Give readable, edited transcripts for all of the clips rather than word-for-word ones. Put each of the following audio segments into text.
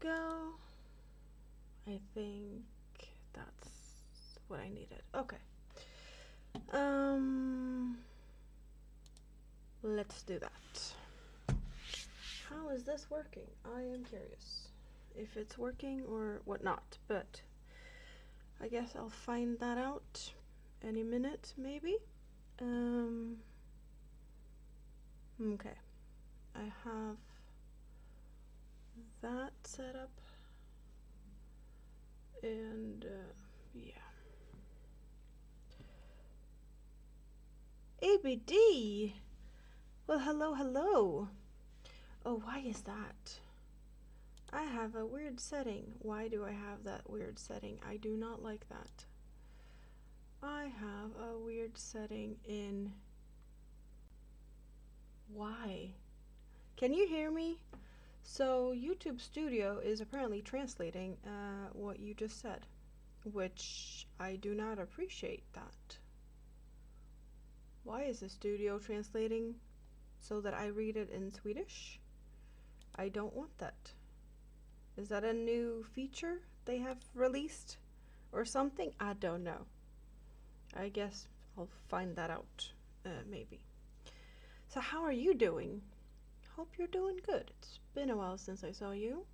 go. I think that's what I needed. Okay. Let's do that. How is this working? I am curious if it's working or whatnot, but I guess I'll find that out any minute, maybe. Okay. I have that set up, and yeah. ABD! Well, hello, hello. Oh, why is that? I have a weird setting. Why do I have that weird setting? I do not like that. I have a weird setting in... Why? Can you hear me? So YouTube Studio is apparently translating what you just said, which I do not appreciate that. Why is the studio translating so that I read it in Swedish? I don't want that. Is that a new feature they have released or something? I don't know. I guess I'll find that out, maybe. So how are you doing? Hope you're doing good. It's been a while since I saw you.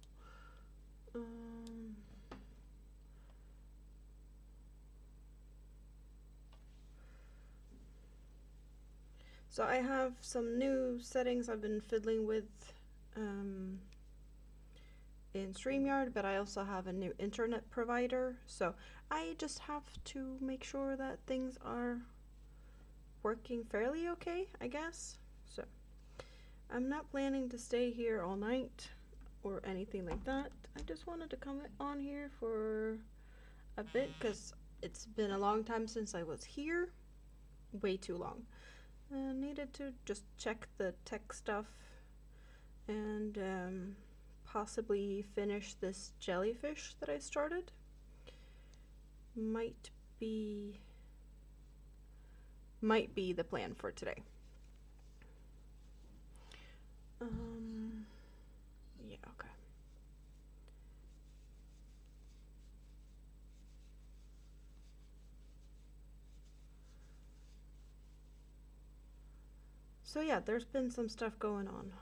So I have some new settings I've been fiddling with in StreamYard, but I also have a new internet provider, so I just have to make sure that things are working fairly okay, I guess. So I'm not planning to stay here all night or anything like that. I just wanted to come on here for a bit because it's been a long time since I was here. Way too long. Needed to just check the tech stuff and possibly finish this jellyfish that I started. Might be the plan for today. Yeah, okay. So yeah, there's been some stuff going on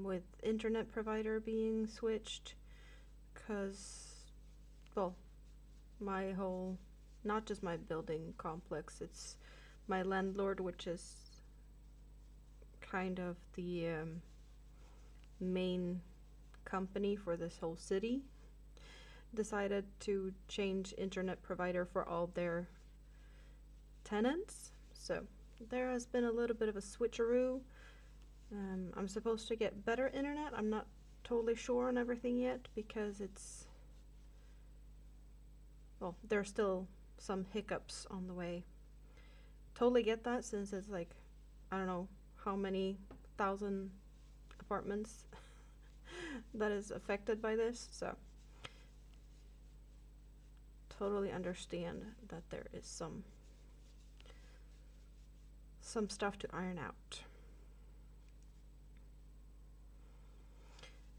with internet provider being switched, because, well, my whole, not just my building complex, it's my landlord, which is kind of the main company for this whole city, decided to change internet provider for all their tenants. So there has been a little bit of a switcheroo. I'm supposed to get better internet. I'm not totally sure on everything yet because it's, well, there's still some hiccups on the way. Totally get that, since it's like, I don't know how many thousand apartments that is affected by this, so totally understand that there is some stuff to iron out.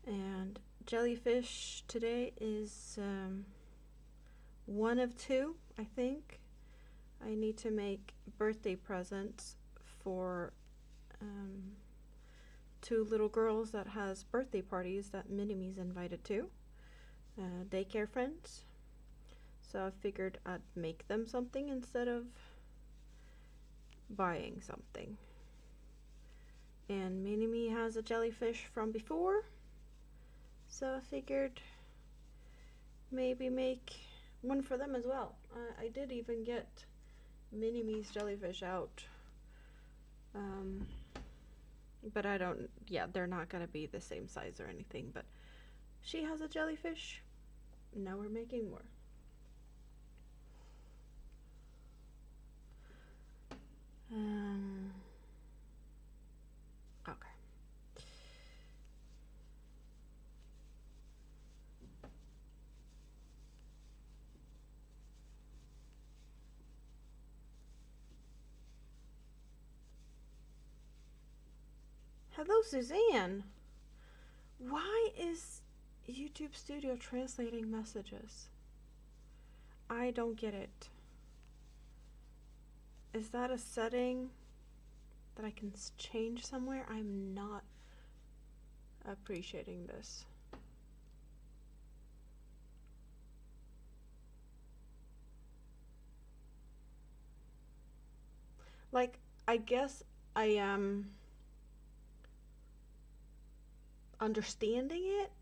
And jellyfish today is one of two, I think. I need to make birthday presents for two little girls that has birthday parties that Minime's invited to, daycare friends. So I figured I'd make them something instead of buying something. And Minimi has a jellyfish from before, so I figured maybe make one for them as well. I did even get Minimi's jellyfish out, but I don't, yeah, they're not gonna be the same size or anything, but she has a jellyfish. Now we're making more. Okay. Hello, Suzanne. Why is YouTube Studio translating messages. I don't get it. Is that a setting that I can change somewhere? I'm not appreciating this. Like, I guess I am understanding it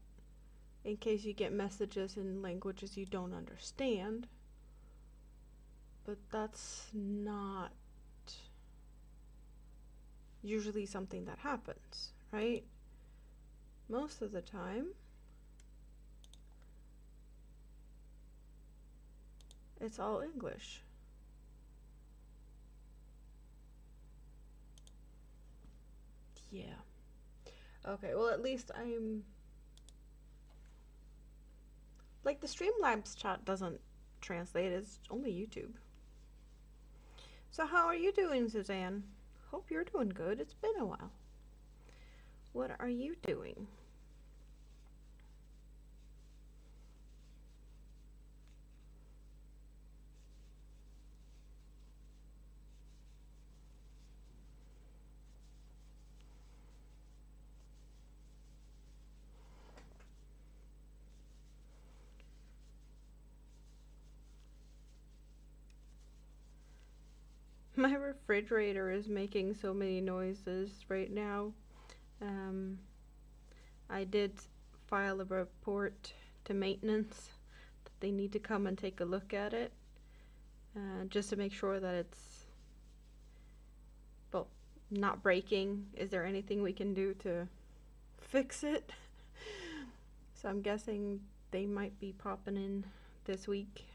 in case you get messages in languages you don't understand, but that's not usually something that happens, right? Most of the time, it's all English. Yeah. Okay, well, at least I'm like the Streamlabs chat doesn't translate, it's only YouTube. So how are you doing, Suzanne? Hope you're doing good. It's been a while. What are you doing? My refrigerator is making so many noises right now. I did file a report to maintenance that they need to come and take a look at it, just to make sure that it's, well, not breaking. Is there anything we can do to fix it? So I'm guessing they might be popping in this week.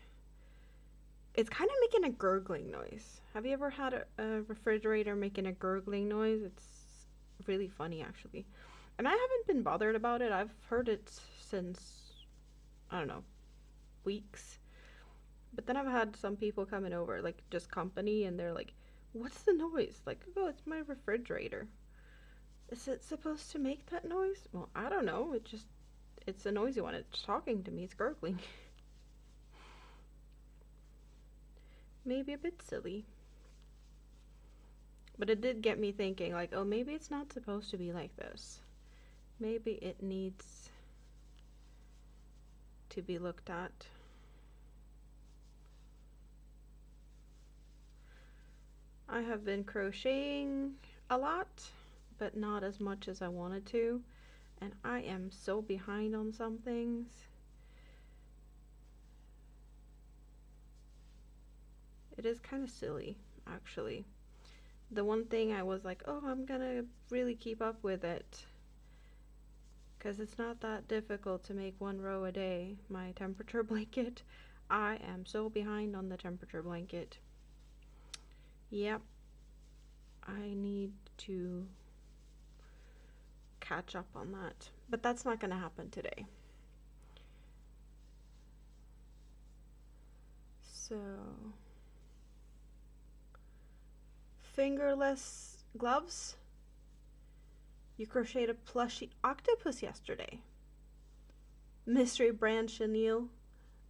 It's kind of making a gurgling noise. Have you ever had a refrigerator making a gurgling noise? It's really funny, actually. And I haven't been bothered about it. I've heard it since, I don't know, weeks. But then I've had some people coming over, like just company, and they're like, what's the noise? Like, oh, it's my refrigerator. Is it supposed to make that noise? Well, I don't know. It's a noisy one. It's talking to me. It's gurgling. Maybe a bit silly. But it did get me thinking, like, oh, maybe it's not supposed to be like this. Maybe it needs to be looked at. I have been crocheting a lot, but not as much as I wanted to. And I am so behind on some things. It is kind of silly, actually. The one thing I was like, oh, I'm gonna really keep up with it, because it's not that difficult to make one row a day. My temperature blanket, I am so behind on the temperature blanket. Yep, I need to catch up on that, but that's not gonna happen today. So, fingerless gloves. You crocheted a plushy octopus yesterday. Mystery brand chenille.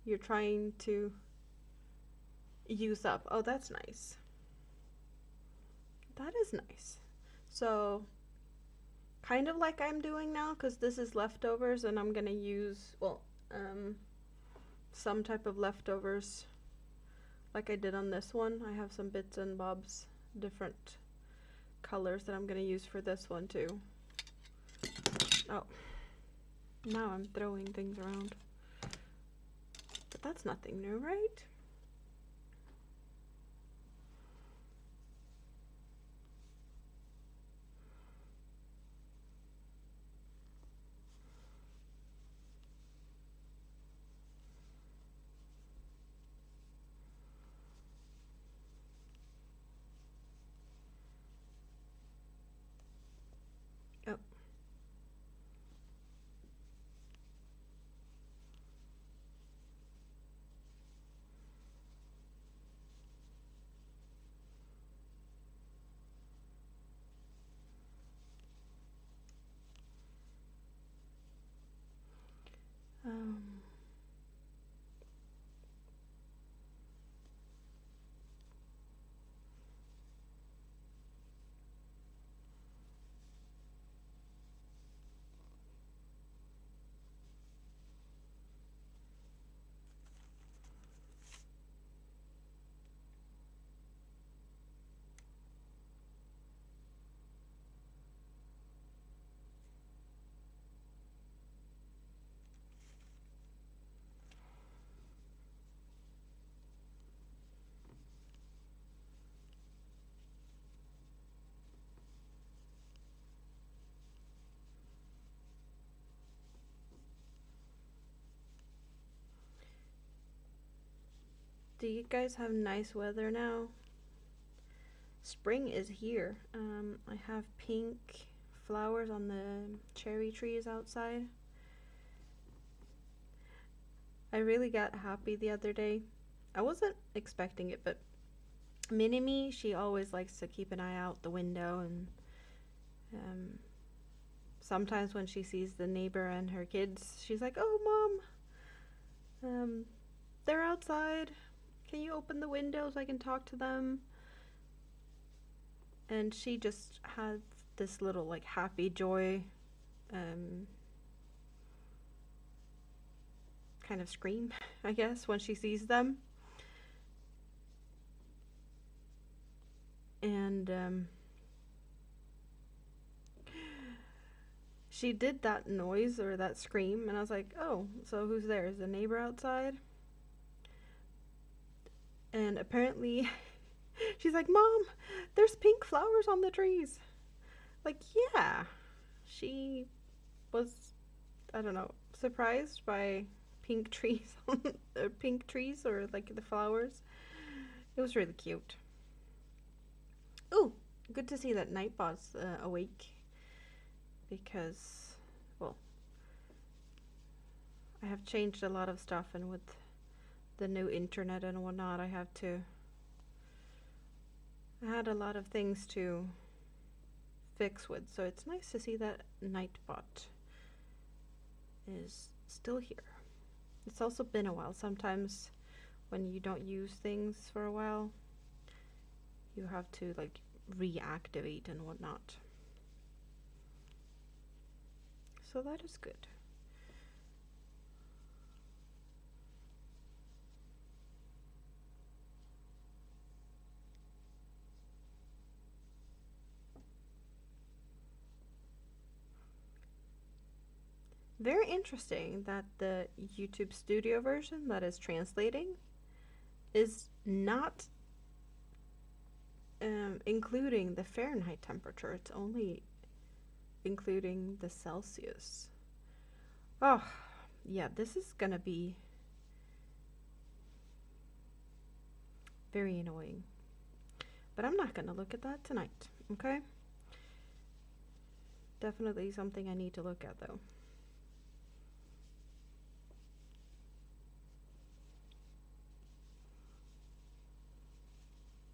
You're trying to use up. Oh, that's nice. That is nice. So, kind of like I'm doing now, because this is leftovers, and I'm gonna use, well, some type of leftovers like I did on this one. I have some bits and bobs, different colors that I'm gonna use for this one too. Oh, now I'm throwing things around. But that's nothing new, right? Oh. Um, do you guys have nice weather now? Spring is here. I have pink flowers on the cherry trees outside. I really got happy the other day. I wasn't expecting it, but Minnie, she always likes to keep an eye out the window, and sometimes when she sees the neighbor and her kids, she's like, "Oh, Mom, they're outside. Can you open the window so I can talk to them?" And she just has this little like happy joy kind of scream, I guess, when she sees them. And she did that noise or that scream, and I was like, "Oh, so who's there? Is the neighbor outside?" And apparently she's like, "Mom, there's pink flowers on the trees." Like, yeah, she was, I don't know, surprised by pink trees pink trees, or like the flowers. It was really cute. Ooh, good to see that Nightbot's awake, because, well, I have changed a lot of stuff, and with the new internet and whatnot, I had a lot of things to fix with, so it's nice to see that Nightbot is still here. It's also been a while. Sometimes when you don't use things for a while, you have to like reactivate and whatnot. So that is good. Very interesting that the YouTube Studio version that is translating is not including the Fahrenheit temperature. It's only including the Celsius. Oh, yeah, this is gonna be very annoying. But I'm not gonna look at that tonight, okay? Definitely something I need to look at, though.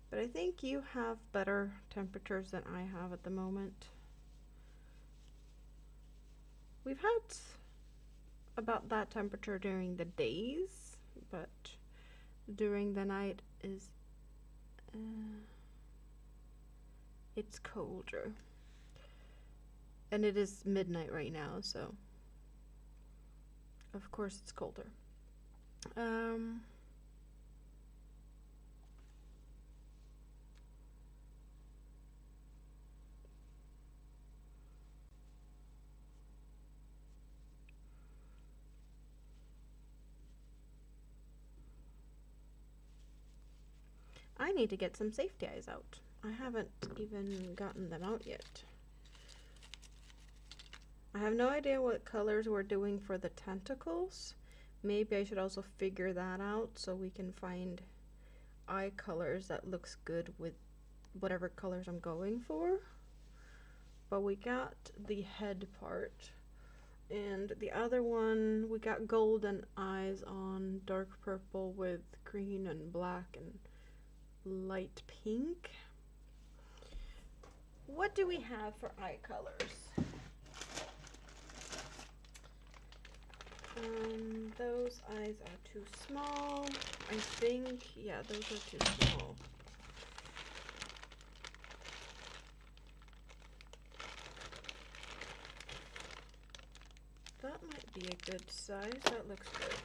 But I think you have better temperatures than I have at the moment. We've had about that temperature during the days, but during the night is it's colder. And it is midnight right now, so of course it's colder. I need to get some safety eyes out. I haven't even gotten them out yet. I have no idea what colors we're doing for the tentacles. Maybe I should also figure that out so we can find eye colors that looks good with whatever colors I'm going for. But we got the head part, and the other one we got golden eyes on dark purple with green and black and light pink. What do we have for eye colors? Those eyes are too small. I think, yeah, those are too small. That might be a good size. That looks good.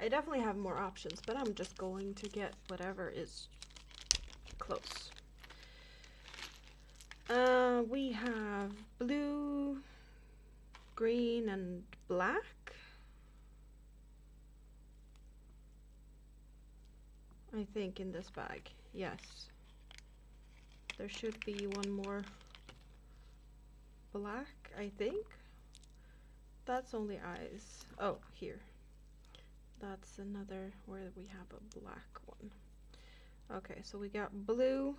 I definitely have more options, but I'm just going to get whatever is close. We have blue, green, and black. I think in this bag, yes. There should be one more black, I think. That's only eyes. Oh, here. That's another where we have a black one. Okay, so we got blue,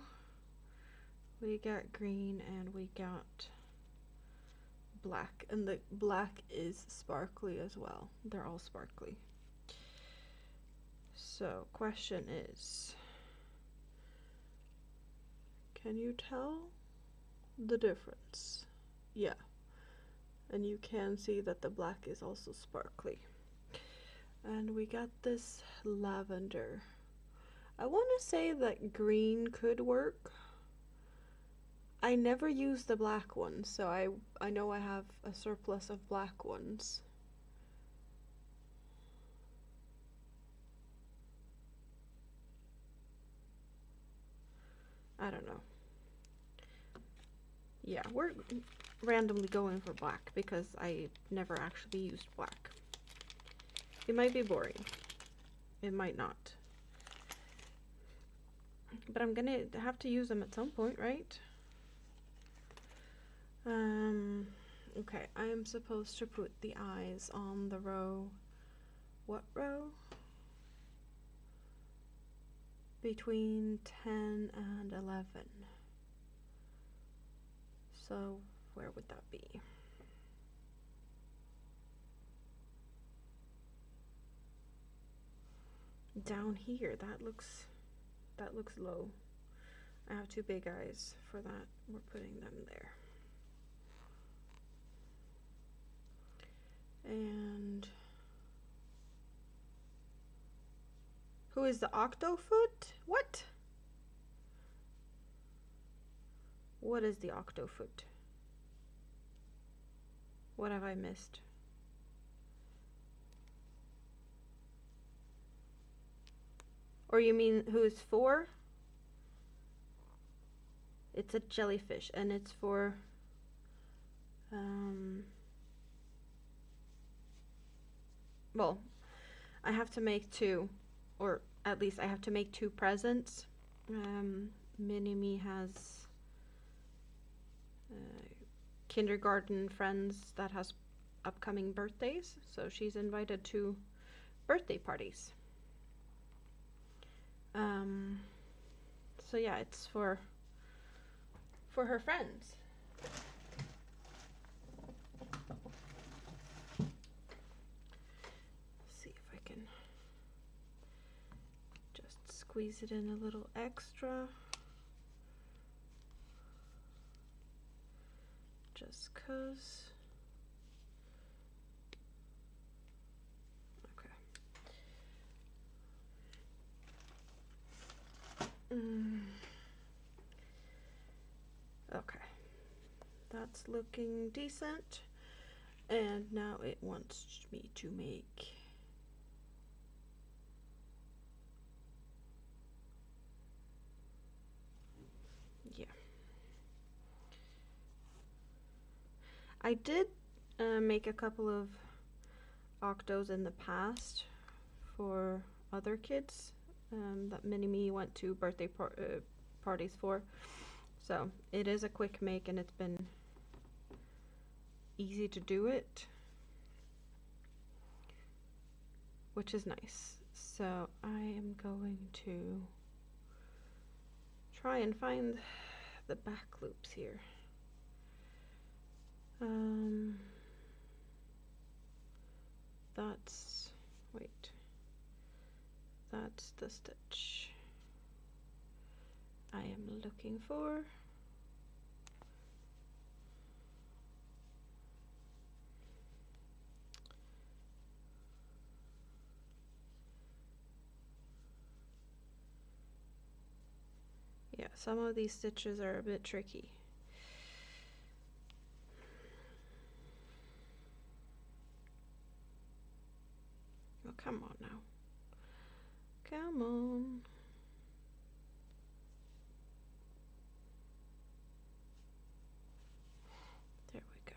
we got green, and we got black. And the black is sparkly as well. They're all sparkly. So, question is, can you tell the difference? Yeah. And you can see that the black is also sparkly. And we got this lavender. I want to say that green could work. I never use the black ones, so I know I have a surplus of black ones. I don't know. Yeah, we're randomly going for black because I never actually used black. It might be boring. It might not. But I'm gonna have to use them at some point, right? Okay, I am supposed to put the eyes on the row. What row? Between 10 and 11. So where would that be? Down here. That looks low. I have two big eyes for that. We're putting them there. And who is the octofoot? What? What is the octofoot? What have I missed? Or you mean who's for? It's a jellyfish and it's for well, I have to make two, or at least I have to make two presents. Mini-Me has kindergarten friends that has upcoming birthdays, so she's invited to birthday parties. So yeah, it's for her friends. See if I can just squeeze it in a little extra. Just 'cause. Okay. Okay. That's looking decent. And now it wants me to make I did make a couple of octos in the past for other kids that Mini-Me went to birthday parties for. So it is a quick make and it's been easy to do it, which is nice. So I am going to try and find the back loops here. That's the stitch I am looking for. some of these stitches are a bit tricky. Oh, come on now. Come on. There we go.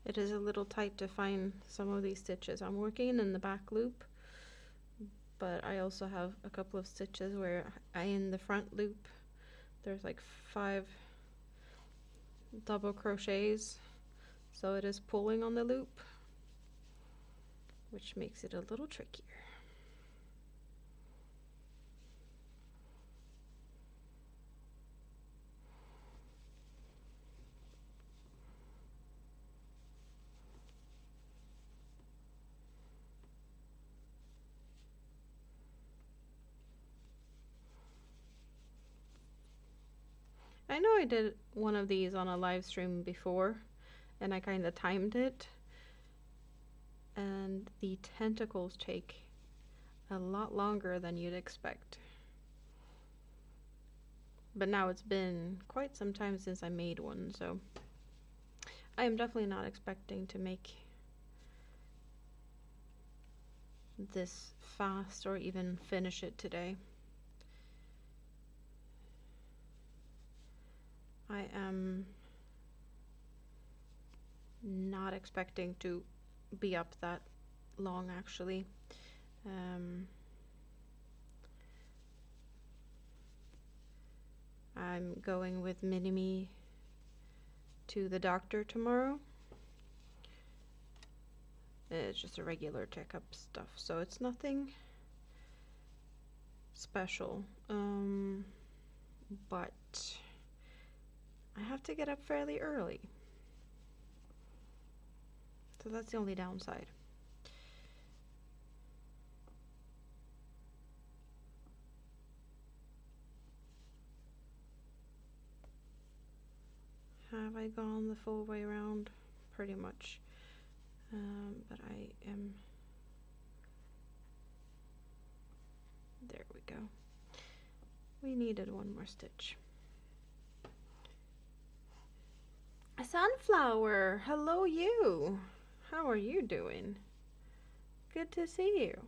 It is a little tight to find some of these stitches. I'm working in the back loop, but I also have a couple of stitches where in the front loop there's like 5 double crochets, so it is pulling on the loop, which makes it a little trickier. I know I did one of these on a live stream before, and I kind of timed it, and the tentacles take a lot longer than you'd expect. But now it's been quite some time since I made one, so I am definitely not expecting to make this fast or even finish it today. I am not expecting to be up that long, actually. I'm going with Mini-Me to the doctor tomorrow. It's just a regular checkup stuff, so it's nothing special. But I have to get up fairly early, so that's the only downside. Have I gone the full way around? Pretty much. But I am... There we go. We needed one more stitch. A sunflower! Hello, you! How are you doing? Good to see you.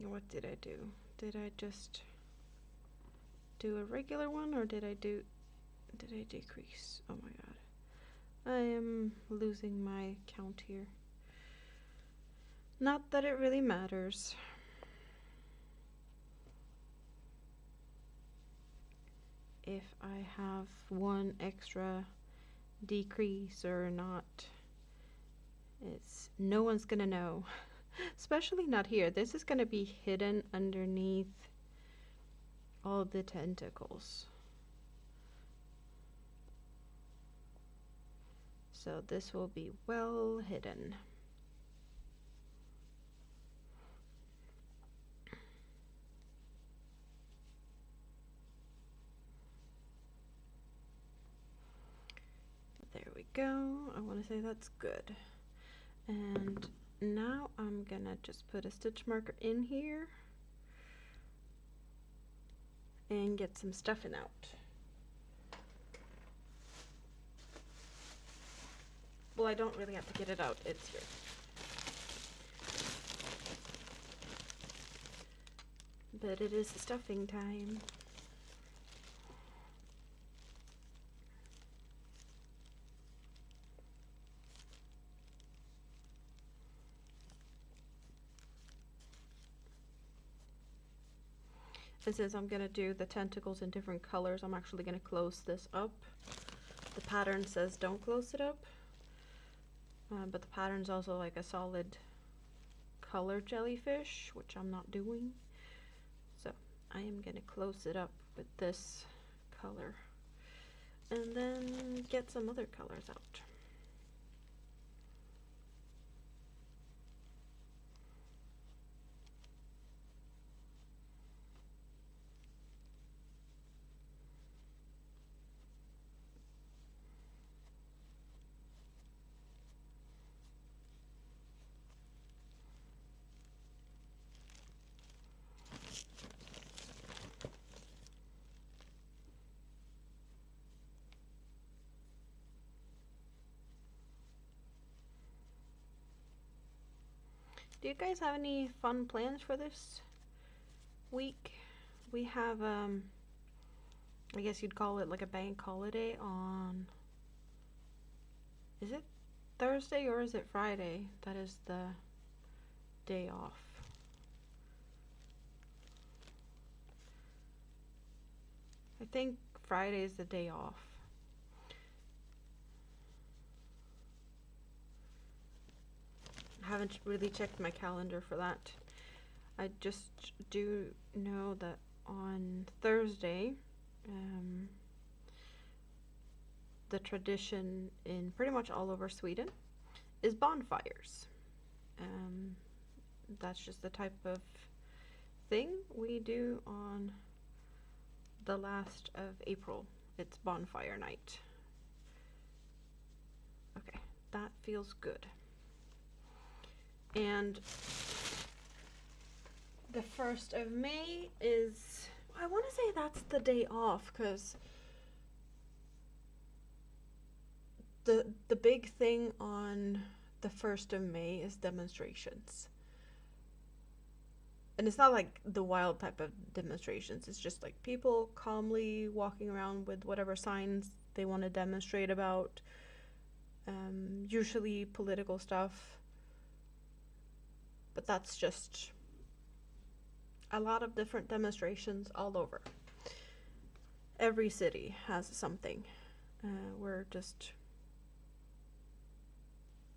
What did I do? Did I just do a regular one, or did I decrease? Oh my god. I am losing my count here. Not that it really matters. If I have one extra decrease or not, no one's gonna know. Especially not here. This is gonna be hidden underneath all the tentacles. So this will be well hidden. There we go. I want to say that's good. And now I'm gonna just put a stitch marker in here and get some stuffing out. Well, I don't really have to get it out, it's here. But it is stuffing time. And since I'm gonna do the tentacles in different colors, I'm actually gonna close this up. The pattern says don't close it up, but the pattern's also like a solid color jellyfish, which I'm not doing. So I am gonna close it up with this color and then get some other colors out. Do you guys have any fun plans for this week? We have, I guess you'd call it like a bank holiday on, is it Thursday or is it Friday? That is the day off. I think Friday is the day off. I haven't really checked my calendar for that. I just do know that on Thursday, the tradition in pretty much all over Sweden is bonfires. That's just the type of thing we do on the last of April. It's bonfire night. Okay, that feels good. And the 1st of May is, I want to say that's the day off, because the big thing on the 1st of May is demonstrations. And it's not like the wild type of demonstrations. It's just like people calmly walking around with whatever signs they want to demonstrate about. Usually political stuff. But that's just a lot of different demonstrations all over. Every city has something where just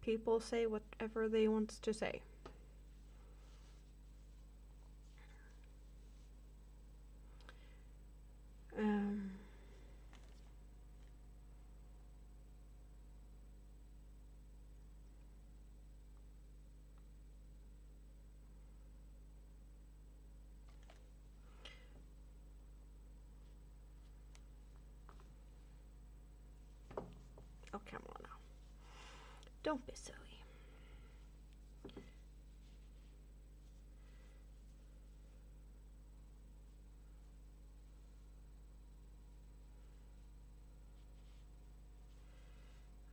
people say whatever they want to say. Oh, come on now. Don't be silly.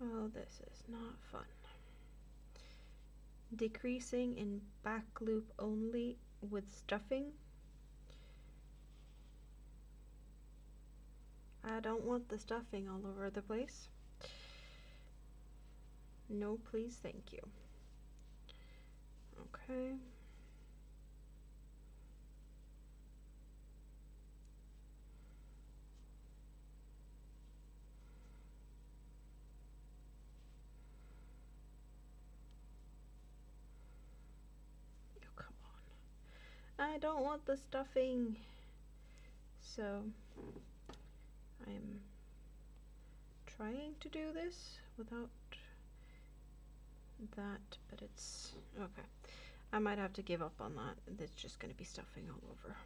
Oh, this is not fun. Decreasing in back loop only with stuffing. I don't want the stuffing all over the place. No, please, thank you. Okay. Oh, come on. I don't want the stuffing. So, I'm trying to do this without that, but it's okay. I might have to give up on that. It's just going to be stuffing all over.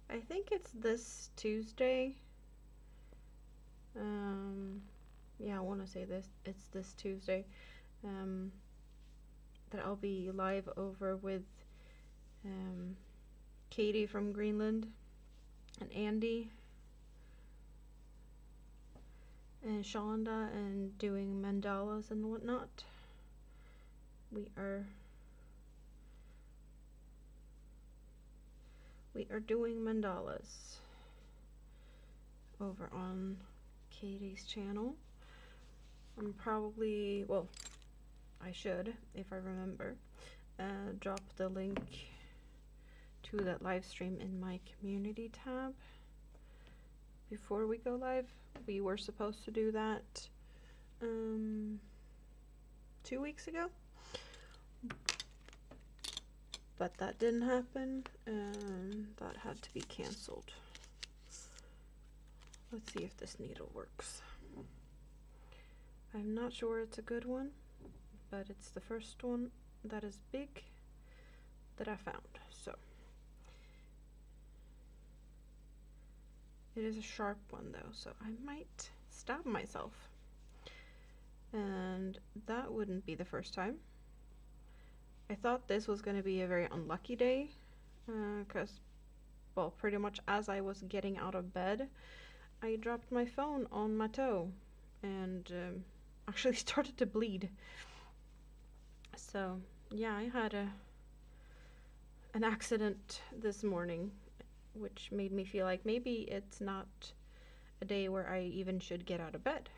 I think it's this Tuesday. Yeah, I want to say it's this Tuesday. That I'll be live over with Katie from Greenland and Andy and Shonda and doing mandalas and whatnot. We are doing mandalas over on Katie's channel. I'm probably, well, I should, if I remember, drop the link to that live stream in my community tab before we go live. We were supposed to do that 2 weeks ago, but that didn't happen, and that had to be canceled. Let's see if this needle works. I'm not sure it's a good one, but it's the first one that is big that I found. So it is a sharp one though, so I might stab myself, and that wouldn't be the first time. I thought this was going to be a very unlucky day, because well, pretty much as I was getting out of bed, I dropped my phone on my toe and actually started to bleed. So yeah, I had an accident this morning, which made me feel like maybe it's not a day where I even should get out of bed.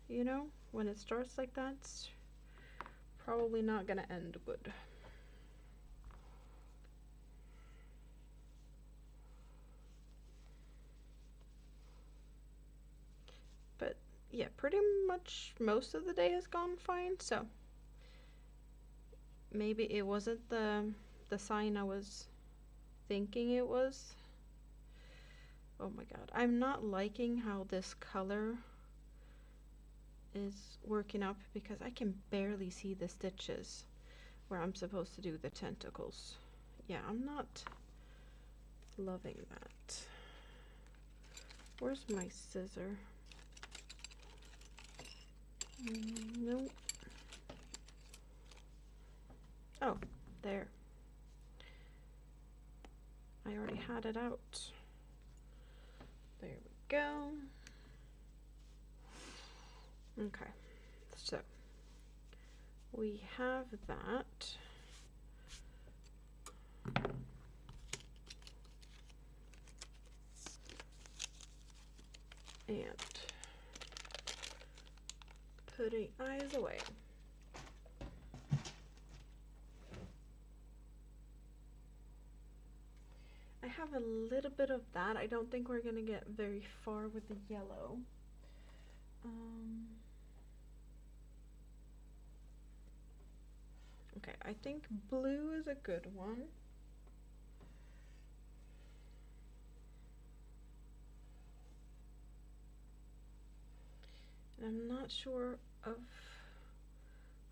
You know, when it starts like that, it's probably not gonna end good. But yeah, pretty much most of the day has gone fine, so maybe it wasn't the sign I was thinking it was. Oh my god, I'm not liking how this color is working up because I can barely see the stitches where I'm supposed to do the tentacles. Yeah, I'm not loving that. Where's my scissor? Nope. Oh, there. I already had it out. There we go. Okay, so we have that. And putting eyes away. I have a little bit of that. I don't think we're gonna get very far with the yellow. Okay, I think blue is a good one. I'm not sure of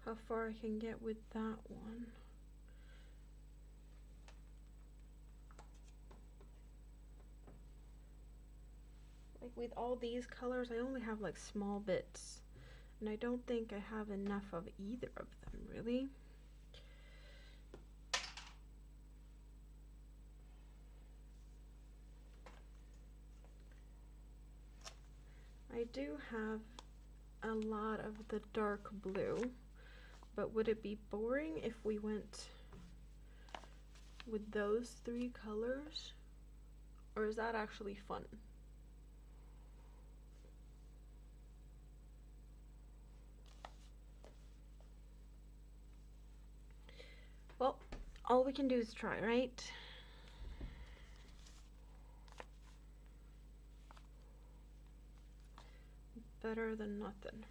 how far I can get with that one. Like with all these colors, I only have like small bits, and I don't think I have enough of either of them, really. I do have a lot of the dark blue, but would it be boring if we went with those 3 colors? Or is that actually fun? Well, all we can do is try, right? Better than nothing.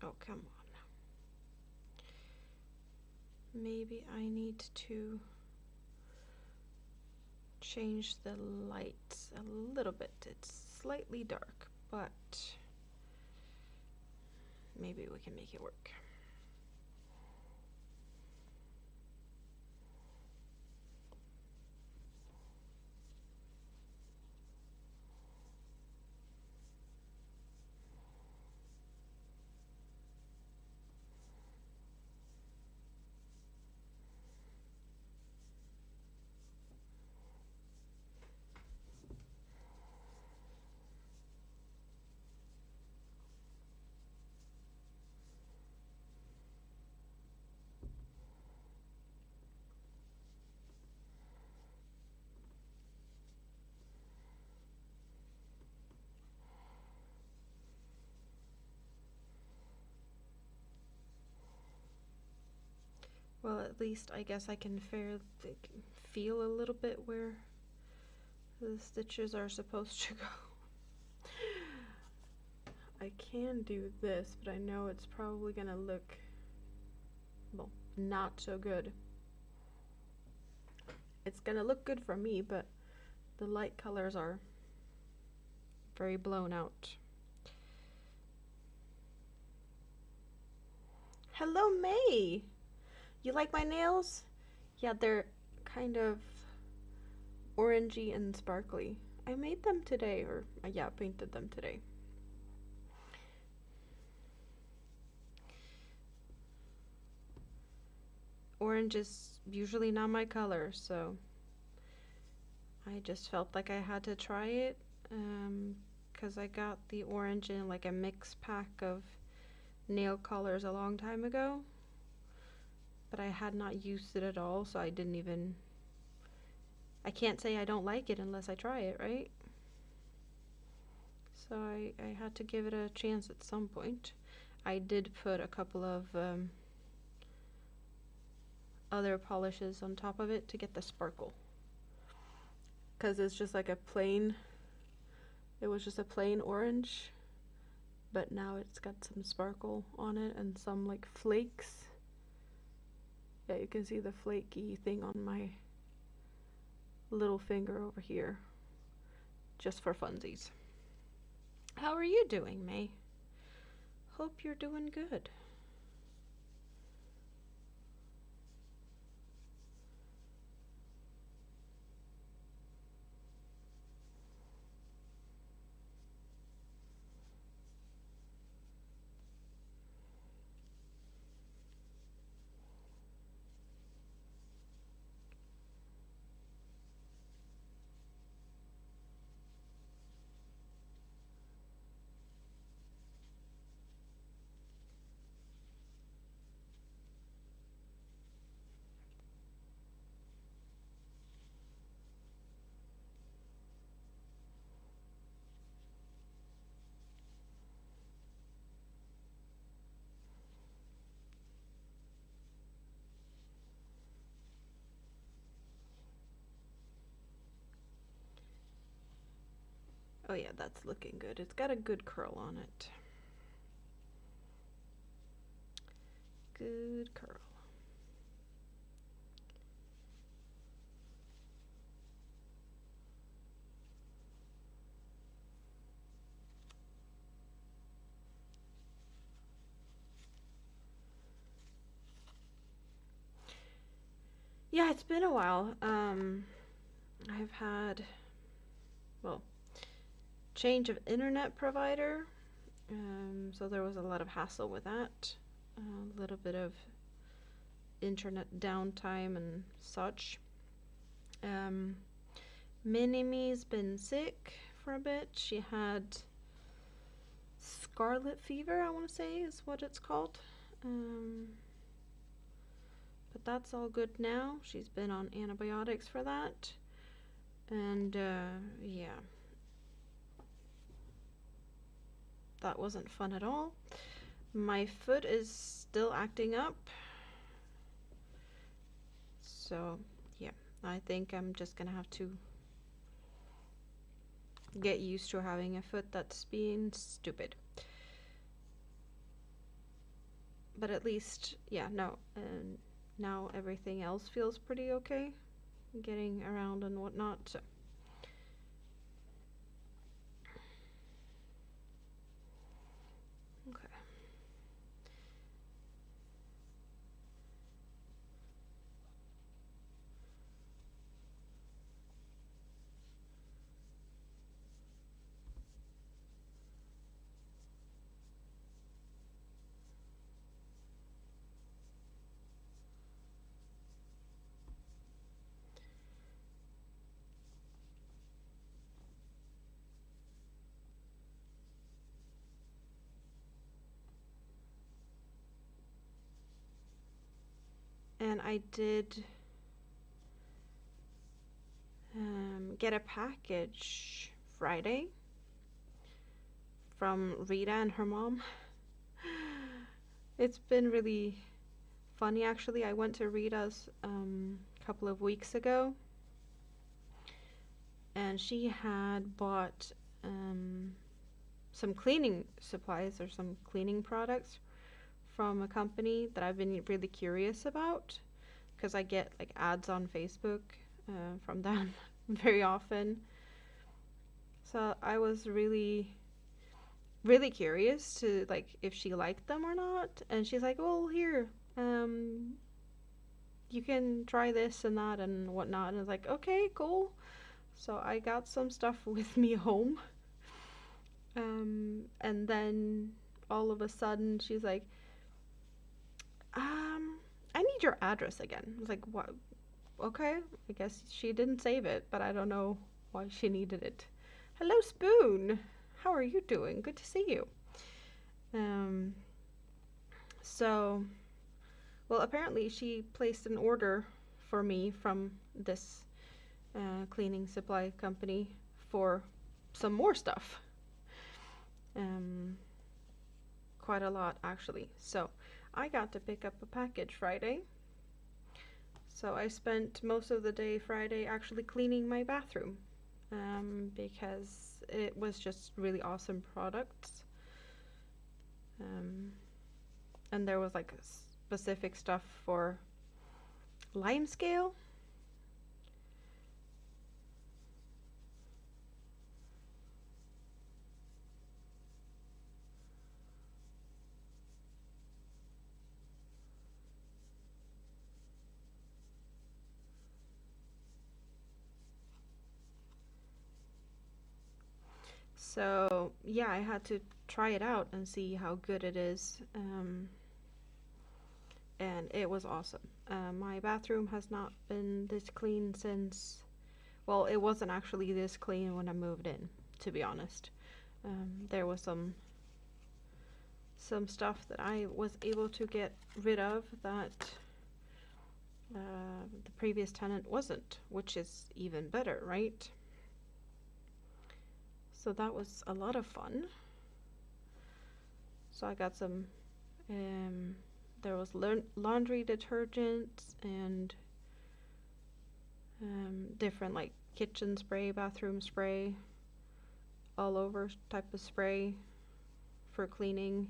Oh, come on. Maybe I need to change the lights a little bit. It's slightly dark, but maybe we can make it work. Well, at least I guess I can feel a little bit where the stitches are supposed to go. I can do this, but I know it's probably gonna look, well, not so good. It's gonna look good for me, but the light colors are very blown out. Hello, May! You like my nails? Yeah, they're kind of orangey and sparkly. I made them today, or yeah, painted them today. Orange is usually not my color, so I just felt like I had to try it, because I got the orange in like a mix pack of nail colors a long time ago, but I had not used it at all, so I can't say I don't like it unless I try it, right? So I had to give it a chance at some point. I did put a couple of other polishes on top of it to get the sparkle, because it's just like it was just a plain orange, but now it's got some sparkle on it and some like flakes. Yeah, you can see the flaky thing on my little finger over here, just for funsies. How are you doing, May? Hope you're doing good. Oh yeah, that's looking good. It's got a good curl on it. Good curl. Yeah, it's been a while. I've had, well, change of internet provider, so there was a lot of hassle with that. A little bit of internet downtime and such. Mini-Me's been sick for a bit. She had scarlet fever, I want to say is what it's called. But that's all good now. She's been on antibiotics for that. And yeah, that wasn't fun at all. My foot is still acting up. So yeah, I think I'm just gonna have to get used to having a foot that's being stupid. but at least, yeah, no, and now everything else feels pretty okay, getting around and whatnot. So. Okay. And I did get a package Friday from Rita and her mom. It's been really funny actually. I went to Rita's a couple of weeks ago, and she had bought some cleaning supplies or some cleaning products from a company that I've been really curious about because I get like ads on Facebook from them very often. So I was really really curious to like if she liked them or not, and she's like, well, here, um you can try this and that and whatnot. And I was like, okay, cool. So I got some stuff with me home, and then all of a sudden she's like, I need your address again. I was like, what? Okay, I guess she didn't save it, but I don't know why she needed it. Hello, Spoon. How are you doing? Good to see you. Um, so, well, apparently she placed an order for me from this cleaning supply company for some more stuff. Quite a lot, actually. So, I got to pick up a package Friday. So I spent most of the day Friday actually cleaning my bathroom, because it was just really awesome products. And there was like specific stuff for lime scale. So yeah, I had to try it out and see how good it is. And it was awesome. My bathroom has not been this clean since, well, it wasn't actually this clean when I moved in, to be honest. There was some stuff that I was able to get rid of that the previous tenant wasn't, which is even better, right? So that was a lot of fun. So I got some, there was laundry detergent and different like kitchen spray, bathroom spray, all over type of spray for cleaning.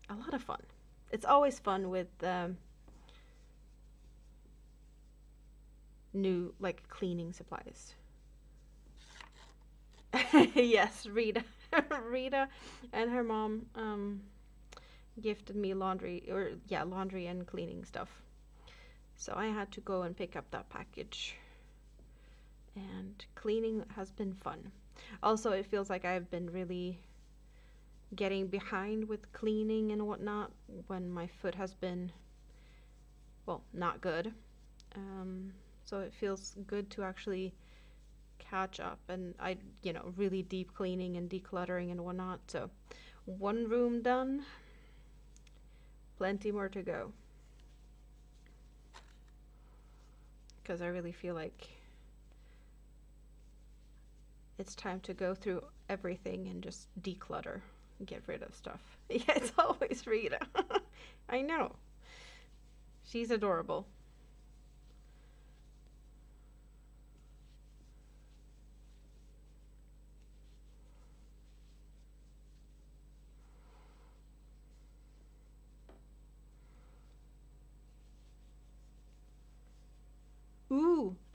A lot of fun. It's always fun with new like cleaning supplies. Yes, Rita. Rita and her mom gifted me laundry and cleaning stuff. So I had to go and pick up that package. And cleaning has been fun. Also, it feels like I've been really getting behind with cleaning and whatnot when my foot has been, well, not good. So it feels good to actually catch up, and really deep cleaning and decluttering and whatnot. So one room done, plenty more to go. Because I really feel like it's time to go through everything and just declutter and get rid of stuff. Yeah, it's always Rita. I know. She's adorable.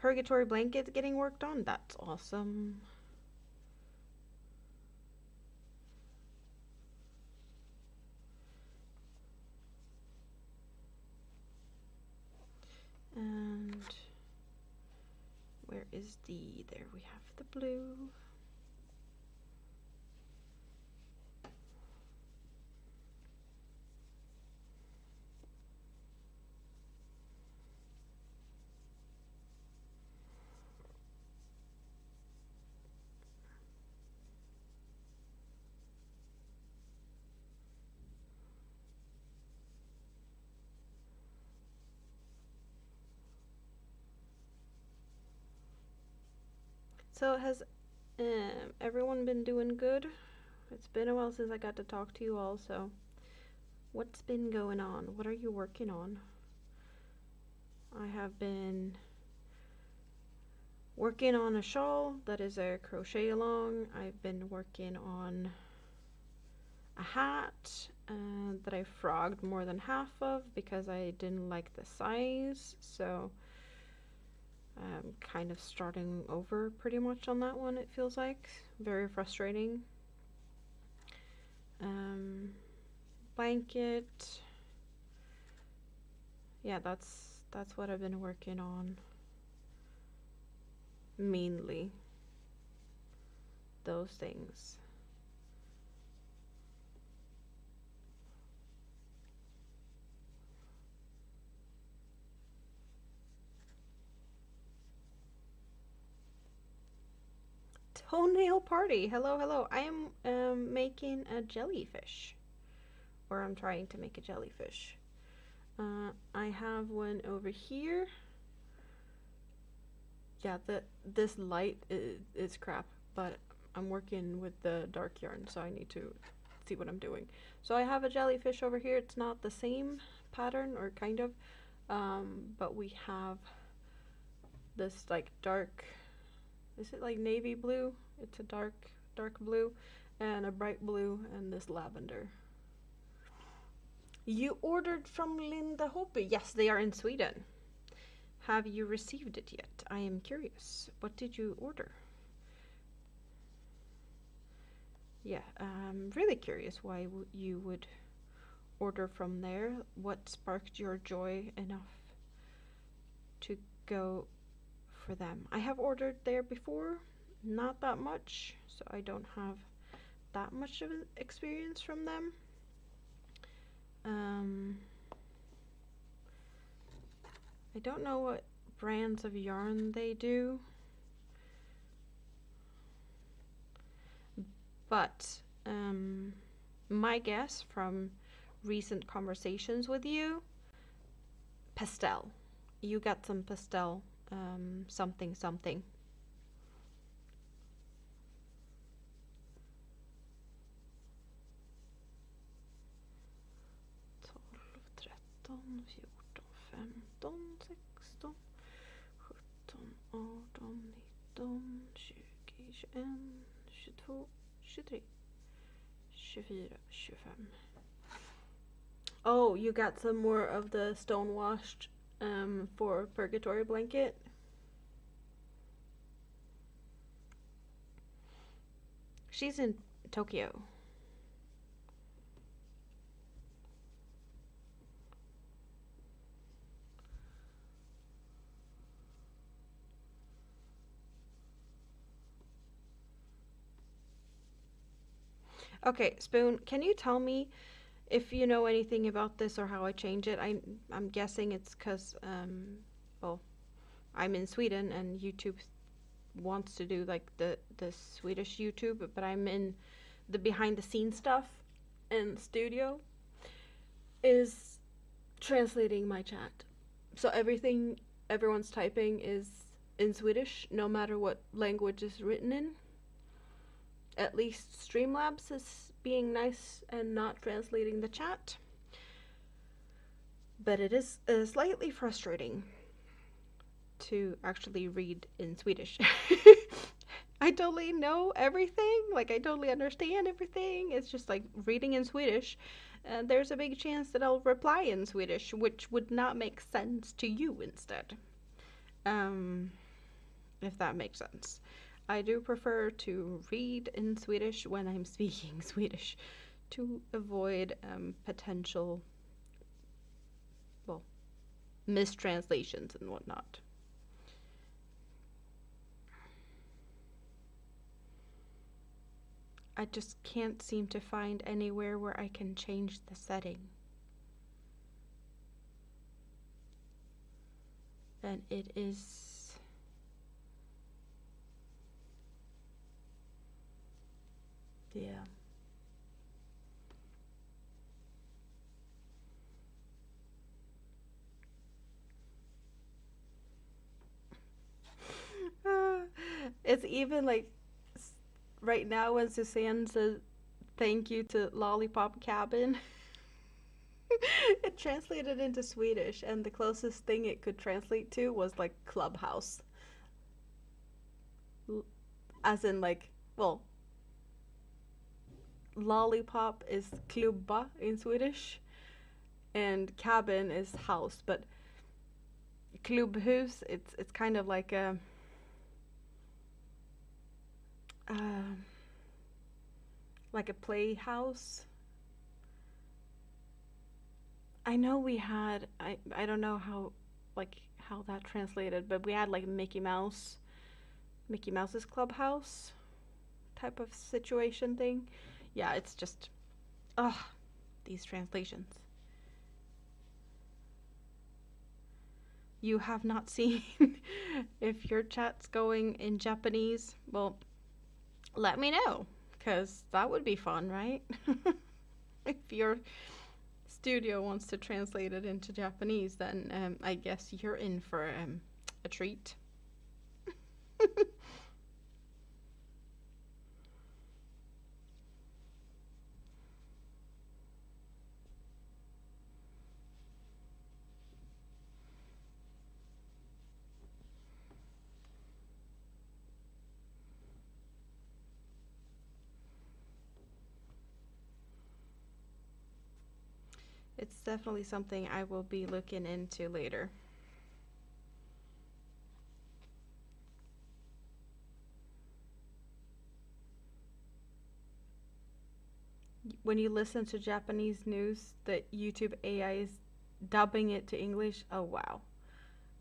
Purgatory blanket getting worked on. That's awesome. And where is there we have the blue. So has everyone been doing good? It's been a while since I got to talk to you all, so what's been going on? What are you working on? I have been working on a shawl that is a crochet along. I've been working on a hat that I frogged more than half of because I didn't like the size, so I'm kind of starting over pretty much on that one, it feels like. Very frustrating. Blanket. Yeah, that's what I've been working on. Mainly. Those things. Toenail party. Hello, hello. I am making a jellyfish. Or I'm trying to make a jellyfish. I have one over here. Yeah, this light is crap, but I'm working with the dark yarn, so I need to see what I'm doing. So I have a jellyfish over here. It's not the same pattern, or kind of, but we have this like dark, is it like navy blue? It's a dark blue, and a bright blue, and this lavender. You ordered from Linda Hoppe. Yes, they are in Sweden. Have you received it yet? I am curious. What did you order? Yeah, I'm really curious why you would order from there. What sparked your joy enough to go for them? I have ordered there before, not that much, so I don't have that much of an experience from them. I don't know what brands of yarn they do, but my guess from recent conversations with you, pastel. You got some pastel something something. 12, 13, 14, 15, 16, 17, 18, 19, 20, 21, 22, 23, 24, 25. Oh, you got some more of the stone washed for Purgatory blanket. She's in Tokyo. Okay, Spoon, can you tell me if you know anything about this or how I change it? I'm guessing it's because, well, I'm in Sweden and YouTube wants to do like the Swedish YouTube, but I'm in the behind the scenes stuff, and studio is translating my chat. So everyone's typing is in Swedish, no matter what language is written in. At least Streamlabs is being nice and not translating the chat. But it is slightly frustrating to actually read in Swedish. I totally know everything, like I totally understand everything. It's just like reading in Swedish. There's a big chance that I'll reply in Swedish, which would not make sense to you instead. if that makes sense. I do prefer to read in Swedish when I'm speaking Swedish to avoid potential, well, mistranslations and whatnot. I just can't seem to find anywhere where I can change the setting. And it is... yeah. It's even like right now when Suzanne says thank you to Lollipop Cabin, it translated into Swedish, and the closest thing it could translate to was like clubhouse. As in, like, well, lollipop is klubba in Swedish, and cabin is house, but klubbhus, it's kind of like a playhouse. I know we had I don't know how that translated, but we had like Mickey Mouse's clubhouse type of situation thing. Yeah, it's just these translations. You have not seen if your chat's going in Japanese, well, let me know, because that would be fun, right? If your studio wants to translate it into Japanese, then I guess you're in for a treat. It's definitely something I will be looking into later. When you listen to Japanese news, the YouTube AI is dubbing it to English. Oh wow.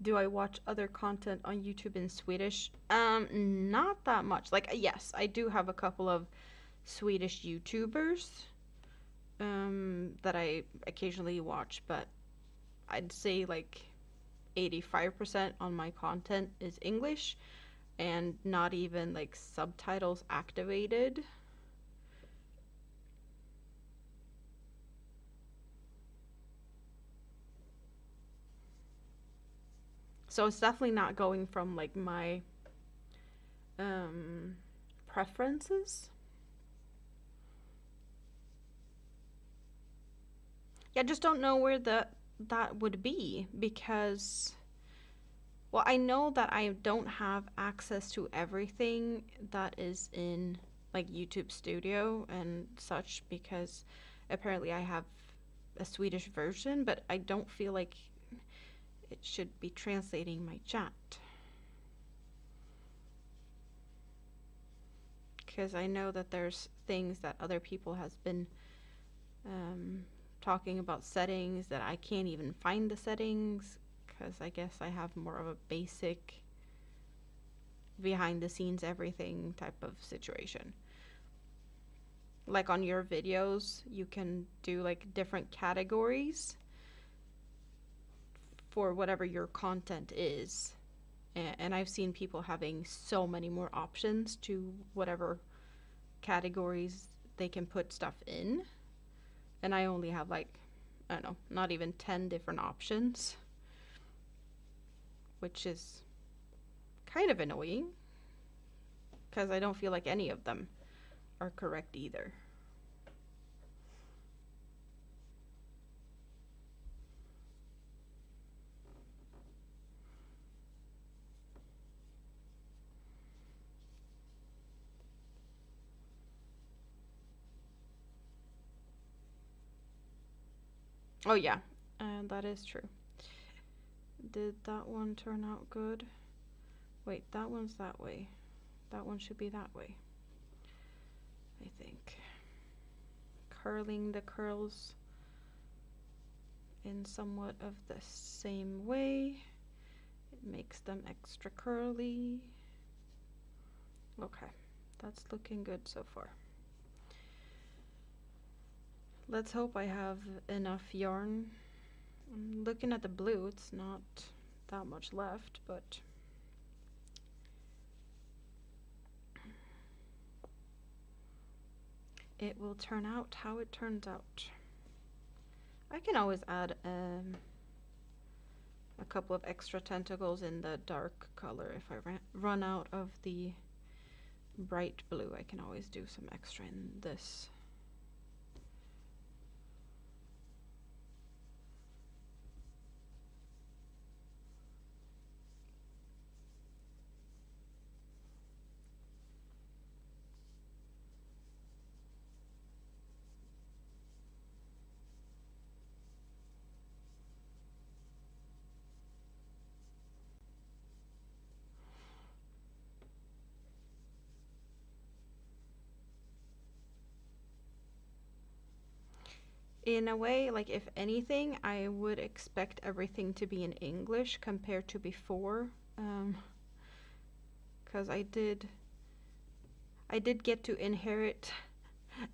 Do I watch other content on YouTube in Swedish? Not that much. Like, yes, I do have a couple of Swedish YouTubers that I occasionally watch, but I'd say like 85% on my content is English and not even like subtitles activated. So it's definitely not going from like my preferences. Yeah, I just don't know where that would be because, well, I know that I don't have access to everything that is in like YouTube Studio and such because apparently I have a Swedish version, but I don't feel like it should be translating my chat. Because I know that there's things that other people has been talking about settings that I can't even find the settings because I guess I have more of a basic behind the scenes everything type of situation. Like on your videos, you can do like different categories for whatever your content is. And I've seen people having so many more options to whatever categories they can put stuff in. And I only have like, I don't know, not even 10 different options, which is kind of annoying because I don't feel like any of them are correct either. Oh yeah, that is true. Did that one turn out good? Wait, that one's that way. That one should be that way, I think. Curling the curls in somewhat of the same way. It makes them extra curly. Okay, that's looking good so far. Let's hope I have enough yarn. I'm looking at the blue, it's not that much left, but it will turn out how it turns out. I can always add a couple of extra tentacles in the dark color. If I run out of the bright blue, I can always do some extra in this. In a way, like if anything, I would expect everything to be in English compared to before, because I did get to inherit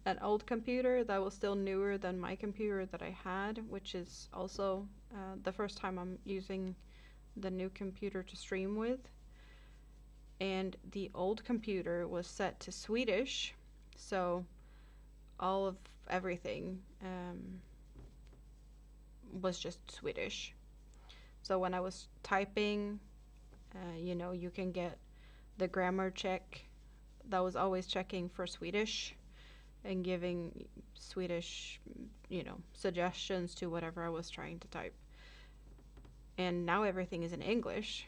an old computer that was still newer than my computer that I had, which is also the first time I'm using the new computer to stream with. And the old computer was set to Swedish, so all of everything was just Swedish. So when I was typing, you know, you can get the grammar check that was always checking for Swedish and giving Swedish, you know, suggestions to whatever I was trying to type. And now everything is in English.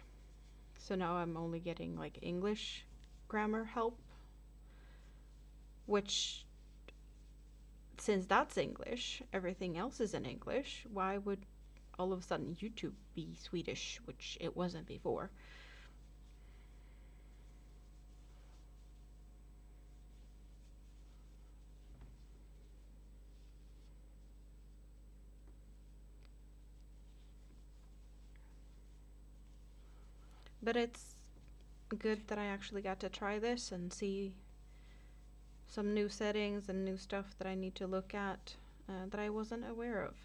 So now I'm only getting like English grammar help, which, since that's English, everything else is in English. Why would all of a sudden YouTube be Swedish, which it wasn't before? But it's good that I actually got to try this and see some new settings and new stuff that I need to look at that I wasn't aware of.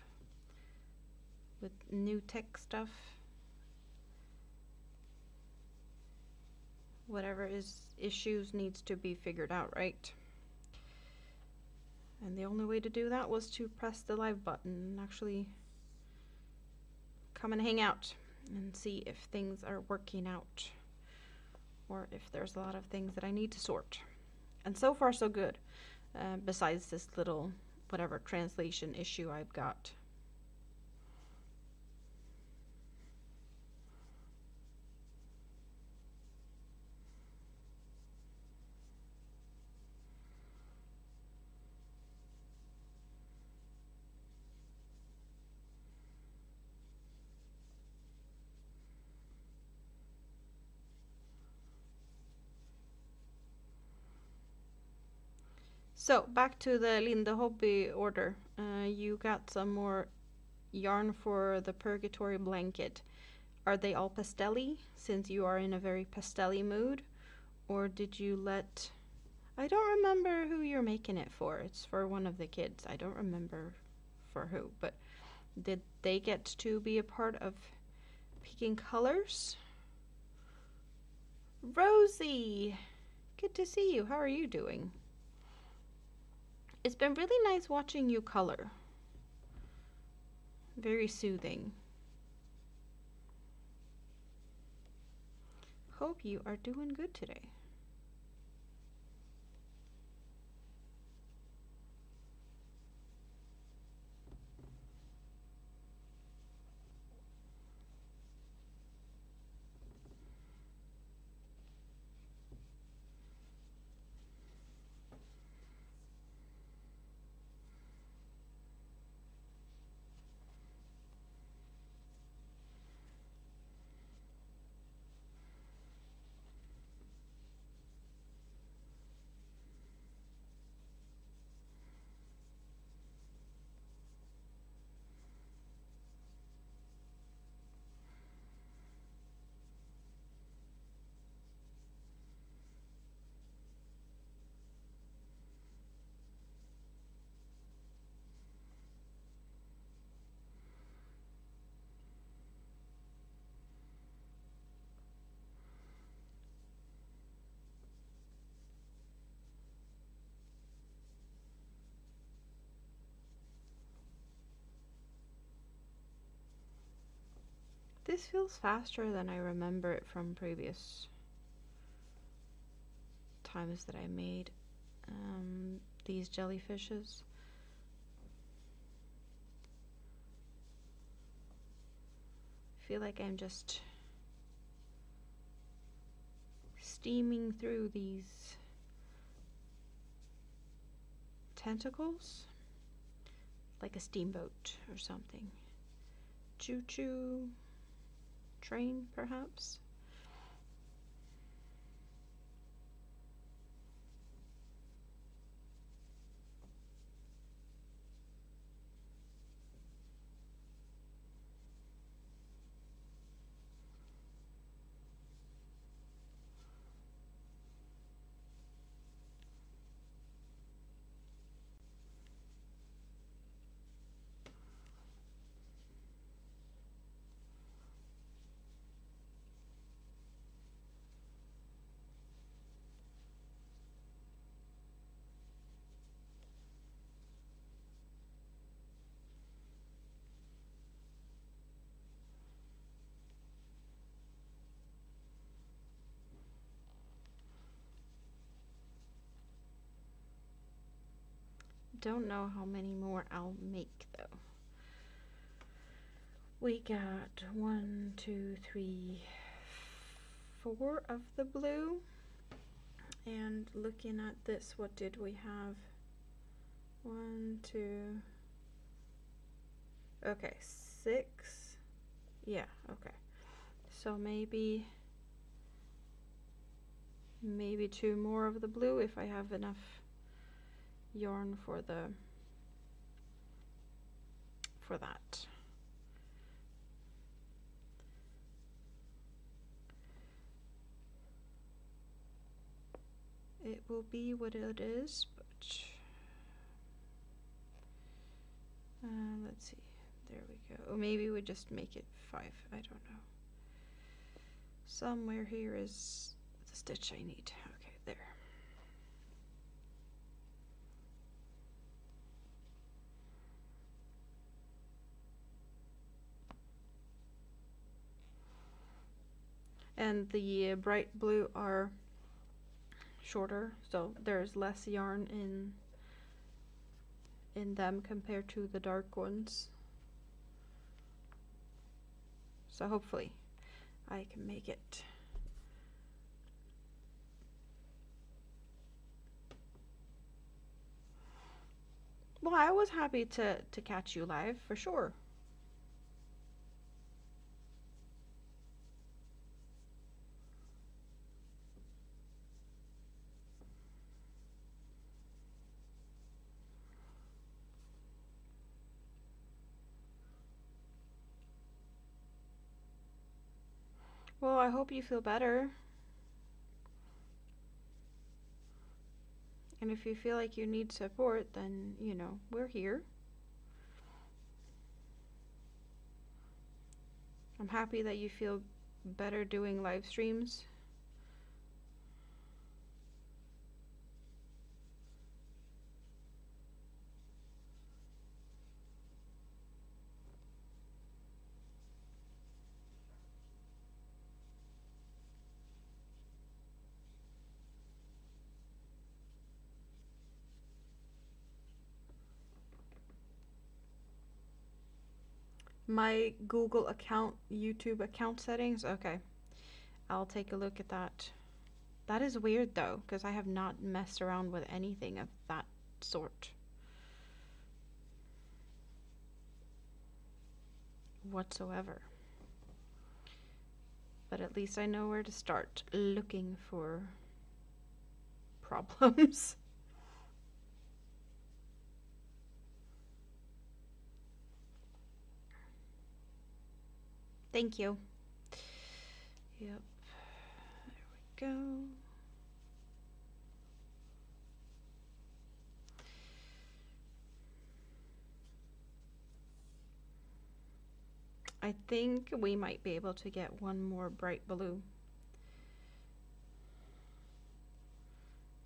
With new tech stuff, whatever issues needs to be figured out, right? And the only way to do that was to press the live button and actually come and hang out and see if things are working out, or if there's a lot of things that I need to sort. And so far so good, besides this little whatever translation issue I've got. So back to the Linde Hobby order. You got some more yarn for the Purgatory blanket. Are they all pastel-y, since you are in a very pastel-y mood? Or did you let... I don't remember who you're making it for. It's for one of the kids. I don't remember for who, but did they get to be a part of picking colors? Rosie! Good to see you. How are you doing? It's been really nice watching you color. Very soothing. Hope you are doing good today. This feels faster than I remember it from previous times that I made these jellyfishes. I feel like I'm just steaming through these tentacles like a steamboat or something. Choo-choo train, perhaps? Don't know how many more I'll make though. We got 1, 2, 3, 4 of the blue. And looking at this, what did we have? 1, 2, okay, 6. Yeah, okay. So maybe 2 more of the blue if I have enough yarn for that. It will be what it is, but let's see. There we go. Or maybe we just make it 5. I don't know. Somewhere here is the stitch I need. Okay, there. And the bright blue are shorter, so there's less yarn in them compared to the dark ones. So hopefully I can make it. Well, I was happy to catch you live for sure. Well, I hope you feel better. And if you feel like you need support, then, you know, we're here. I'm happy that you feel better doing live streams. My Google account, YouTube account settings, okay. I'll take a look at that. That is weird though, because I have not messed around with anything of that sort whatsoever. But at least I know where to start looking for problems. Thank you. Yep. There we go. I think we might be able to get one more bright blue,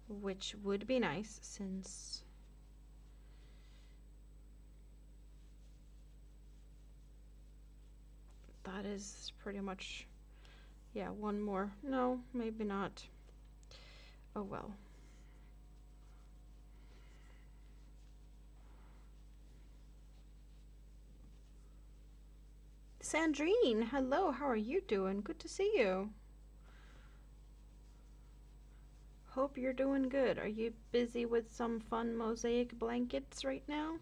which would be nice since that is pretty much, yeah, one more. No, maybe not. Oh well. Sandrine, hello, how are you doing? Good to see you. Hope you're doing good. Are you busy with some fun mosaic blankets right now?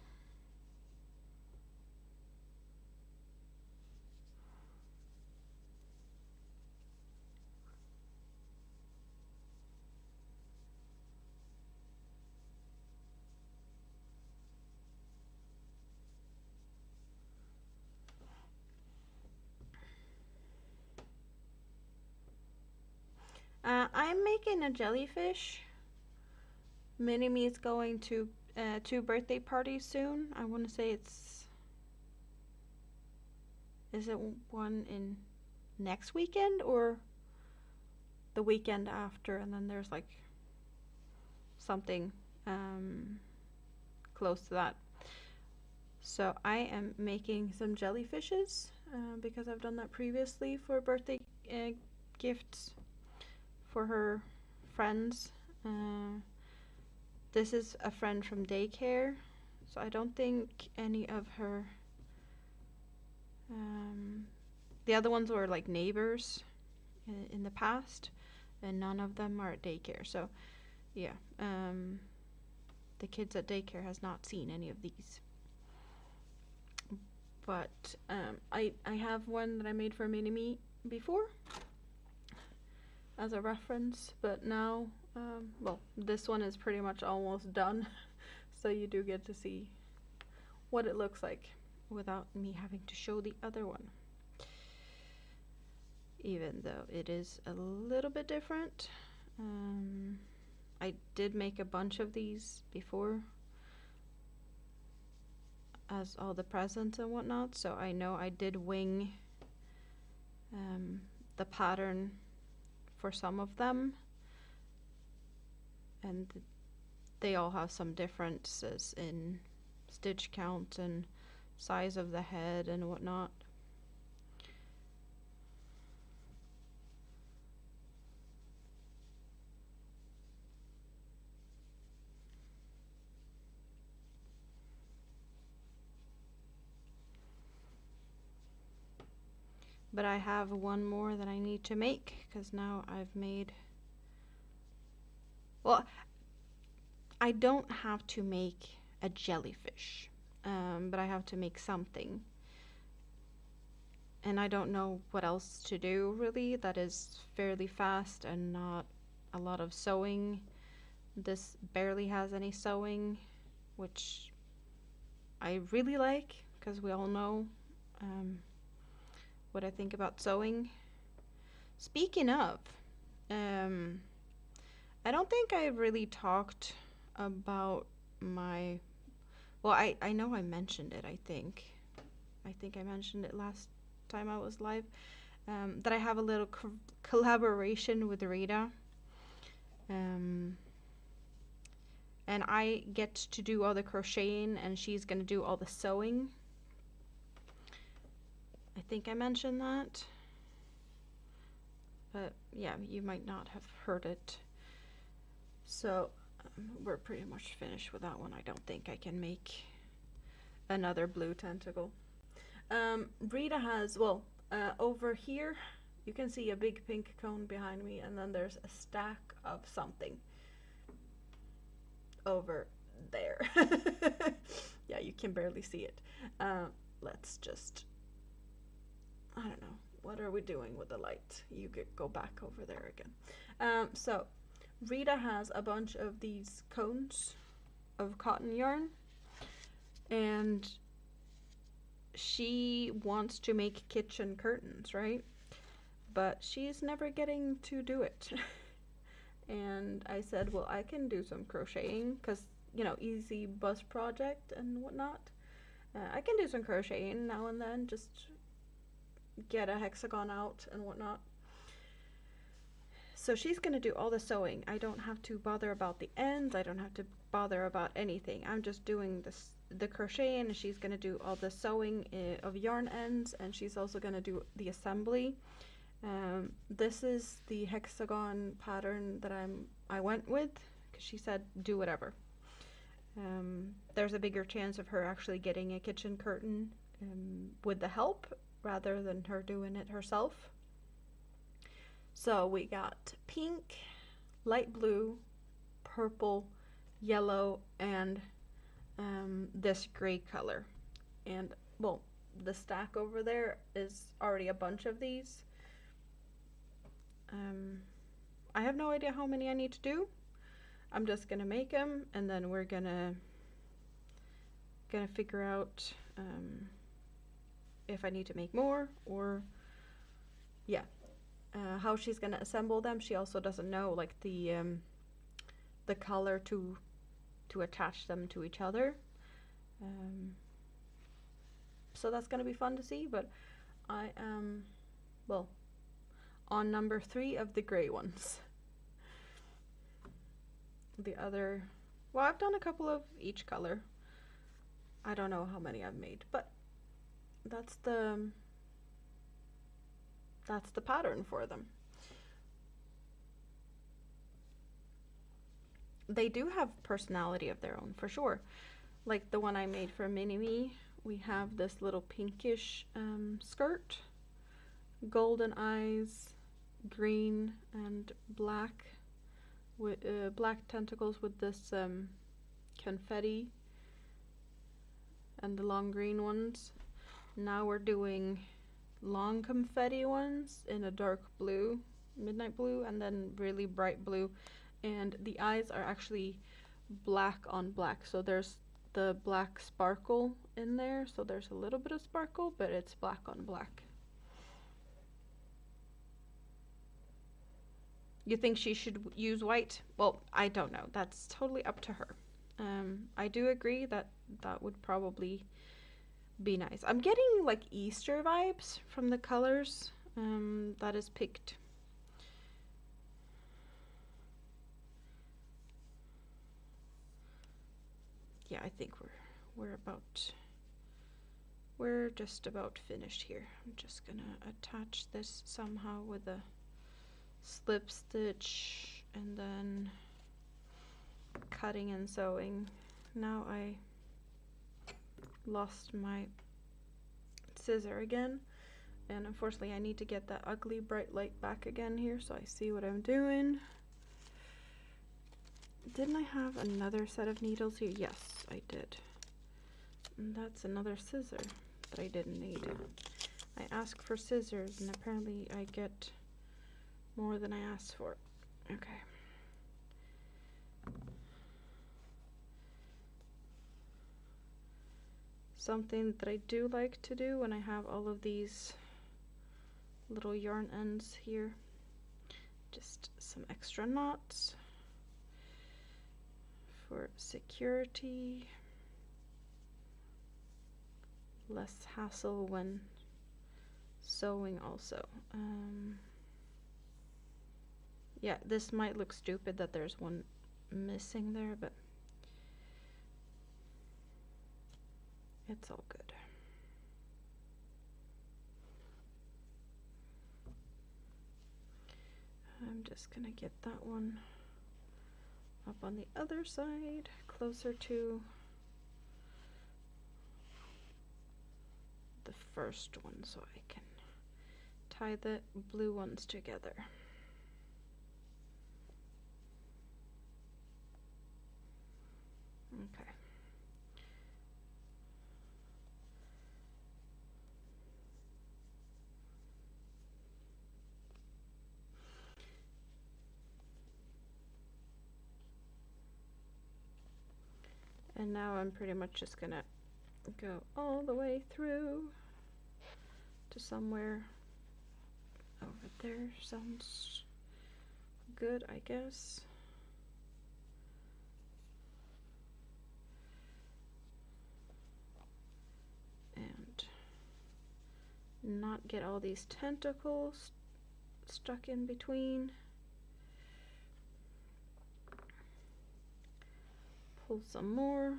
I'm making a jellyfish. Mini-Me is going to 2 birthday parties soon. I want to say is it one in next weekend or the weekend after? And then there's like something close to that. So I am making some jellyfishes because I've done that previously for birthday gifts for her friends. This is a friend from daycare, so I don't think any of her the other ones were like neighbors in the past, and none of them are at daycare. So yeah, the kids at daycare has not seen any of these. But I have one that I made for Mini-Me before as a reference, but now well, this one is pretty much almost done, so you do get to see what it looks like without me having to show the other one, even though it is a little bit different. I did make a bunch of these before as all the presents and whatnot, so I know I did wing the pattern for some of them, and they all have some differences in stitch count and size of the head and whatnot. But I have one more that I need to make, because now I've made, well, I don't have to make a jellyfish, but I have to make something. And I don't know what else to do, really, that is fairly fast and not a lot of sewing. This barely has any sewing, which I really like, because we all know what I think about sewing. Speaking of, I don't think I really talked about my, well, I know I mentioned it, I think I mentioned it last time I was live, that I have a little collaboration with Rita, and I get to do all the crocheting and she's gonna do all the sewing. I think I mentioned that, but yeah, you might not have heard it. So we're pretty much finished with that one. I don't think I can make another blue tentacle. Rita has, well, over here you can see a big pink cone behind me, and then there's a stack of something over there. Yeah, you can barely see it. Let's just, I don't know, what are we doing with the light? You go back over there again. So Rita has a bunch of these cones of cotton yarn, and she wants to make kitchen curtains, right? But she's never getting to do it. And I said, well, I can do some crocheting, because, you know, easy bus project and whatnot. I can do some crocheting now and then, just get a hexagon out and whatnot. So she's gonna do all the sewing. I don't have to bother about the ends. I don't have to bother about anything. I'm just doing the crocheting, and she's gonna do all the sewing of yarn ends, and she's also gonna do the assembly. This is the hexagon pattern that I went with, because she said do whatever. There's a bigger chance of her actually getting a kitchen curtain with the help rather than her doing it herself. So we got pink, light blue, purple, yellow, and this gray color. And well, the stack over there is already a bunch of these. I have no idea how many I need to do. I'm just gonna make them, and then we're gonna figure out if I need to make more, or yeah, how she's gonna assemble them. She also doesn't know like the color to attach them to each other. So that's gonna be fun to see. But I am, well, on number 3 of the gray ones. The other, well, I've done a couple of each color. I don't know how many I've made, but that's the pattern for them. They do have personality of their own, for sure. Like the one I made for Mini-Me, we have this little pinkish skirt, golden eyes, green and black, with black tentacles with this confetti, and the long green ones. Now we're doing long confetti ones in a dark blue, midnight blue, and then really bright blue. And the eyes are actually black on black, so there's the black sparkle in there, so there's a little bit of sparkle, but it's black on black. You think she should use white? Well, I don't know. That's totally up to her. I do agree that that would probably be nice. I'm getting like Easter vibes from the colors that is picked. Yeah, I think we're just about finished here. I'm just gonna attach this somehow with a slip stitch and then cutting and sewing. Now I lost my scissor again, and unfortunately I need to get that ugly bright light back again here so I see what I'm doing. Didn't I have another set of needles here? Yes, I did. And that's another scissor that I didn't need. I asked for scissors and apparently I get more than I asked for. Okay. Something that I do like to do when I have all of these little yarn ends here, just some extra knots for security, less hassle when sewing also. Yeah, this might look stupid that there's one missing there, but it's all good. I'm just gonna get that one up on the other side, closer to the first one, so I can tie the blue ones together. Okay. And now I'm pretty much just gonna go all the way through to somewhere over there. Sounds good, I guess. And not get all these tentacles stuck in between. Pull some more.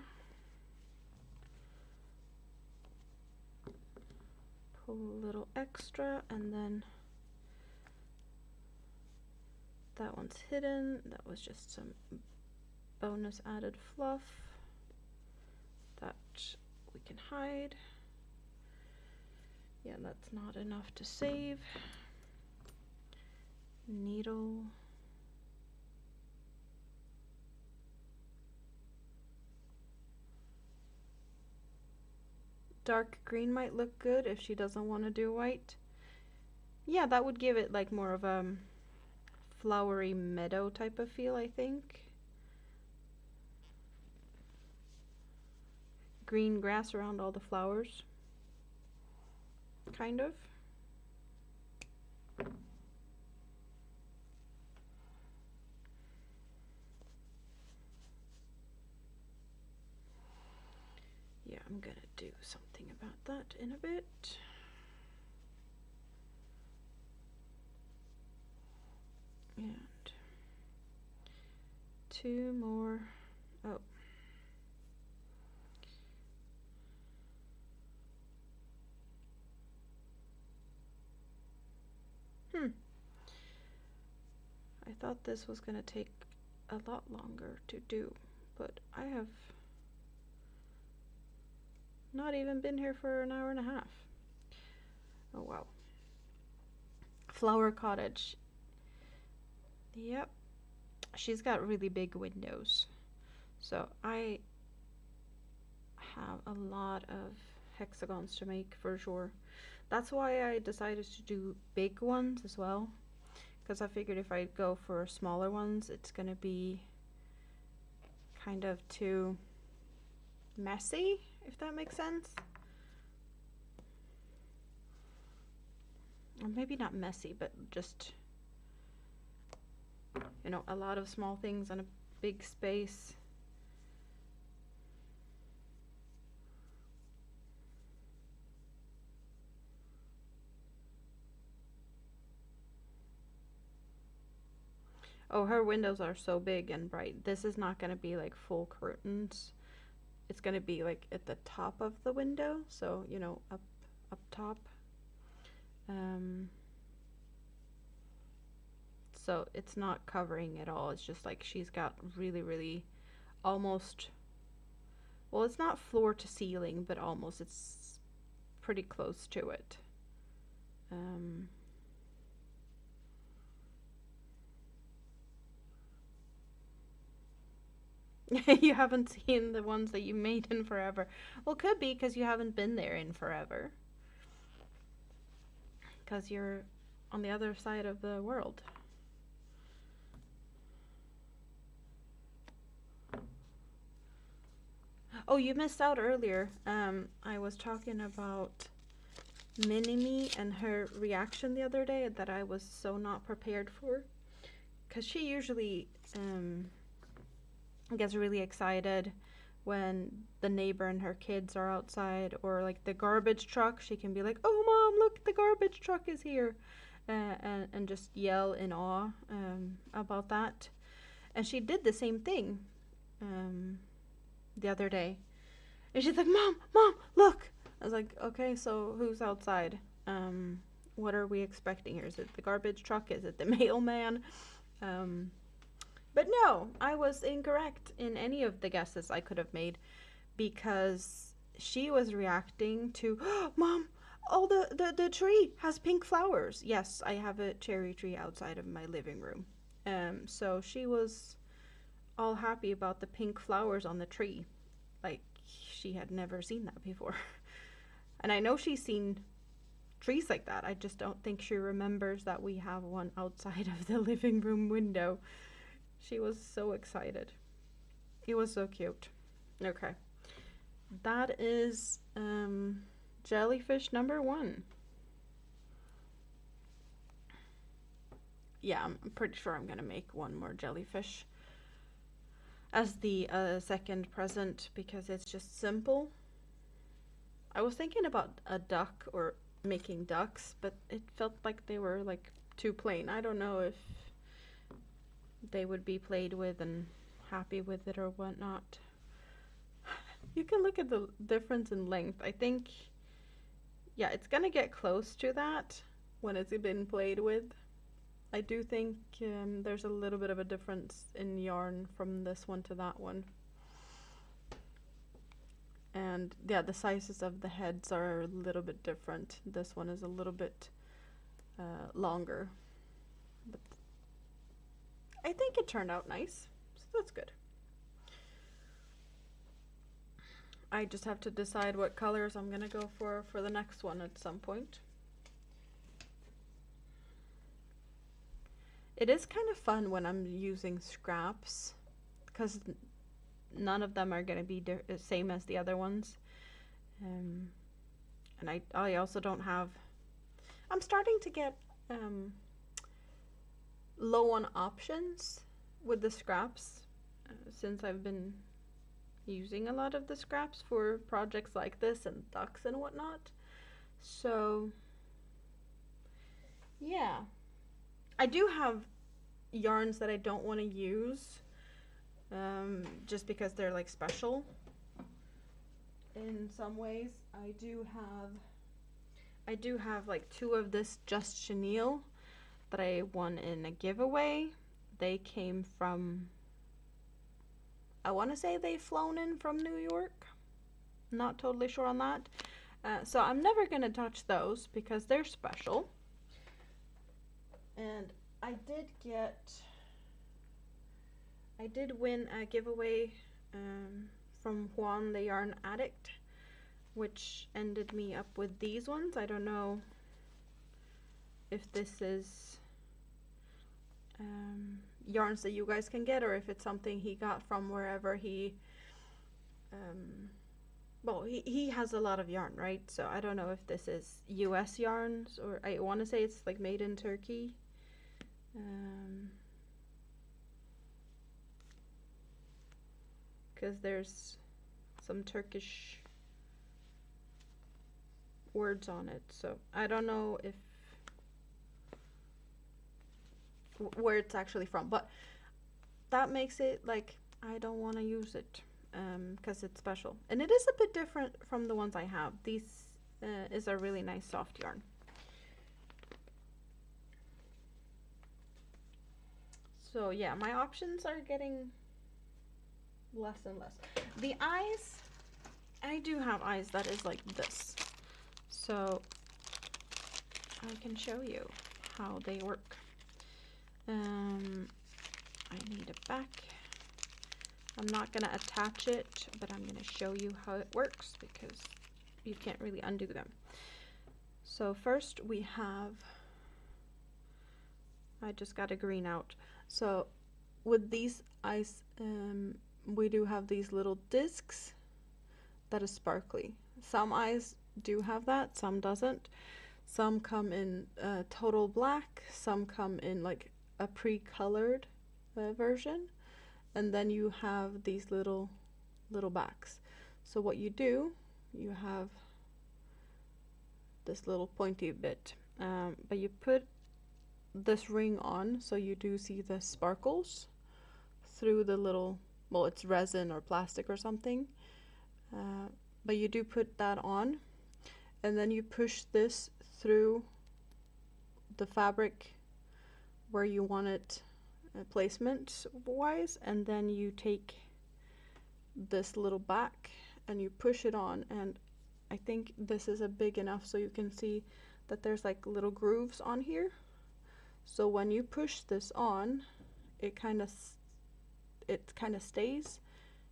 pull a little extra, and then that one's hidden. That was just some bonus added fluff that we can hide. Yeah, that's not enough to save. Needle. Dark green might look good if she doesn't want to do white. Yeah, that would give it like more of a flowery meadow type of feel, I think. Green grass around all the flowers. Kind of. Yeah, I'm gonna do something about that in a bit. And 2 more. Oh. I thought this was gonna take a lot longer to do, but I have not even been here for an hour and a half. Oh wow. Flower cottage. Yep. She's got really big windows. So I have a lot of hexagons to make for sure. That's why I decided to do big ones as well. Because I figured if I go for smaller ones, it's going to be kind of too messy, if that makes sense. Or maybe not messy, but just, you know, a lot of small things on a big space. Oh, her windows are so big and bright. This is not going to be like full curtains. It's going to be like at the top of the window. So, you know, up top. So it's not covering at all. It's just like she's got really, really almost, well, it's not floor to ceiling, but almost. It's pretty close to it. You haven't seen the ones that you made in forever. Well, could be because you haven't been there in forever. Because you're on the other side of the world. Oh, you missed out earlier. I was talking about Mini-Me and her reaction the other day that I was so not prepared for. Because she usually gets really excited when the neighbor and her kids are outside, or like the garbage truck. She can be like, "Oh mom, look, the garbage truck is here," and just yell in awe about that. And she did the same thing the other day, and she's like, "Mom, look." I was like, "Okay, so who's outside? What are we expecting here? Is it the garbage truck? Is it the mailman?" But no, I was incorrect in any of the guesses I could have made, because she was reacting to, "Oh, Mom, oh, the tree has pink flowers." Yes, I have a cherry tree outside of my living room. So she was all happy about the pink flowers on the tree. Like, she had never seen that before. And I know she's seen trees like that. I just don't think she remembers that we have one outside of the living room window. She was so excited. It was so cute. Okay. That is jellyfish number 1. Yeah, I'm pretty sure I'm going to make one more jellyfish as the second present, because it's just simple. I was thinking about a duck or making ducks, but it felt like they were like too plain. I don't know if they would be played with and happy with it or whatnot. You can look at the difference in length. I think yeah, it's gonna get close to that when it's been played with. I do think there's a little bit of a difference in yarn from this one to that one. And yeah, the sizes of the heads are a little bit different. This one is a little bit longer. But I think it turned out nice, so that's good. I just have to decide what colors I'm gonna go for the next one at some point. It is kind of fun when I'm using scraps because none of them are going to be the same as the other ones. And I also don't have, I'm starting to get low on options with the scraps since I've been using a lot of the scraps for projects like this and ducks and whatnot. So yeah, I do have yarns that I don't want to use just because they're like special in some ways. I do have like 2 of this Just Chenille that I won in a giveaway. They came from, I want to say they've flown in from New York. Not totally sure on that. So I'm never going to touch those because they're special. And I did win a giveaway from Juan the Yarn Addict, which ended me up with these ones. I don't know if this is yarns that you guys can get or if it's something he got from wherever he well, he has a lot of yarn, right? So I don't know if this is US yarns, or I want to say it's like made in Turkey. Because there's some Turkish words on it, so I don't know if where it's actually from, but that makes it like I don't want to use it because it's special, and it is a bit different from the ones I have. These is a really nice soft yarn. So yeah, my options are getting less and less. The eyes, I do have eyes that is like this, so I can show you how they work. I need a back. I'm not gonna attach it, but I'm gonna show you how it works because you can't really undo them. So first we have, I just got a green out. So with these eyes, we do have these little discs that is sparkly. Some eyes do have that, some doesn't. Some come in total black, some come in like a pre-colored version, and then you have these little backs. So what you do, you have this little pointy bit, but you put this ring on so you do see the sparkles through the little, well, it's resin or plastic or something, but you do put that on, and then you push this through the fabric where you want it placement wise, and then you take this little back and you push it on, and I think this is a big enough so you can see that there's like little grooves on here. So when you push this on, it kind of stays,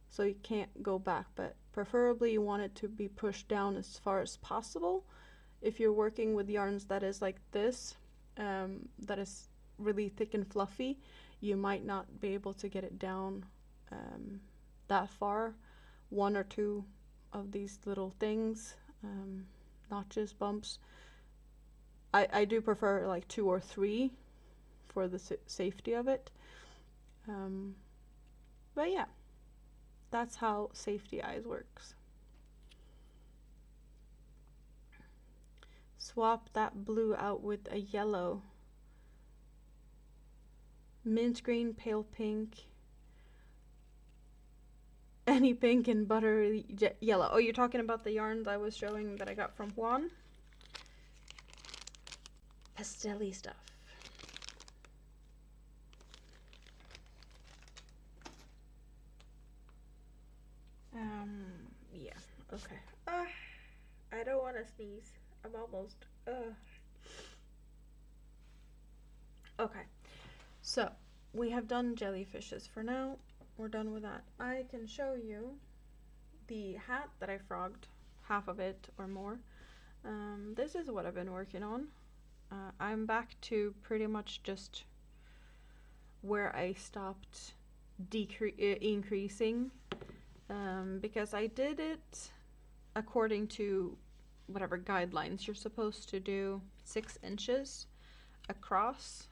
so you can't go back, but preferably you want it to be pushed down as far as possible. If you're working with yarns that is like this, that is really thick and fluffy, you might not be able to get it down that far. 1 or 2 of these little things, notches, bumps. I do prefer like 2 or 3 for the safety of it. But yeah, that's how safety eyes works. Swap that blue out with a yellow. Mint green, pale pink, any pink, and buttery yellow. Oh, you're talking about the yarns I was showing that I got from Juan? pastel-y stuff. Yeah, okay. I don't want to sneeze. I'm almost, Okay, so we have done jellyfishes for now. We're done with that. I can show you the hat that I frogged, half of it or more. This is what I've been working on. I'm back to pretty much just where I stopped increasing, because I did it according to whatever guidelines. You're supposed to do 6 inches across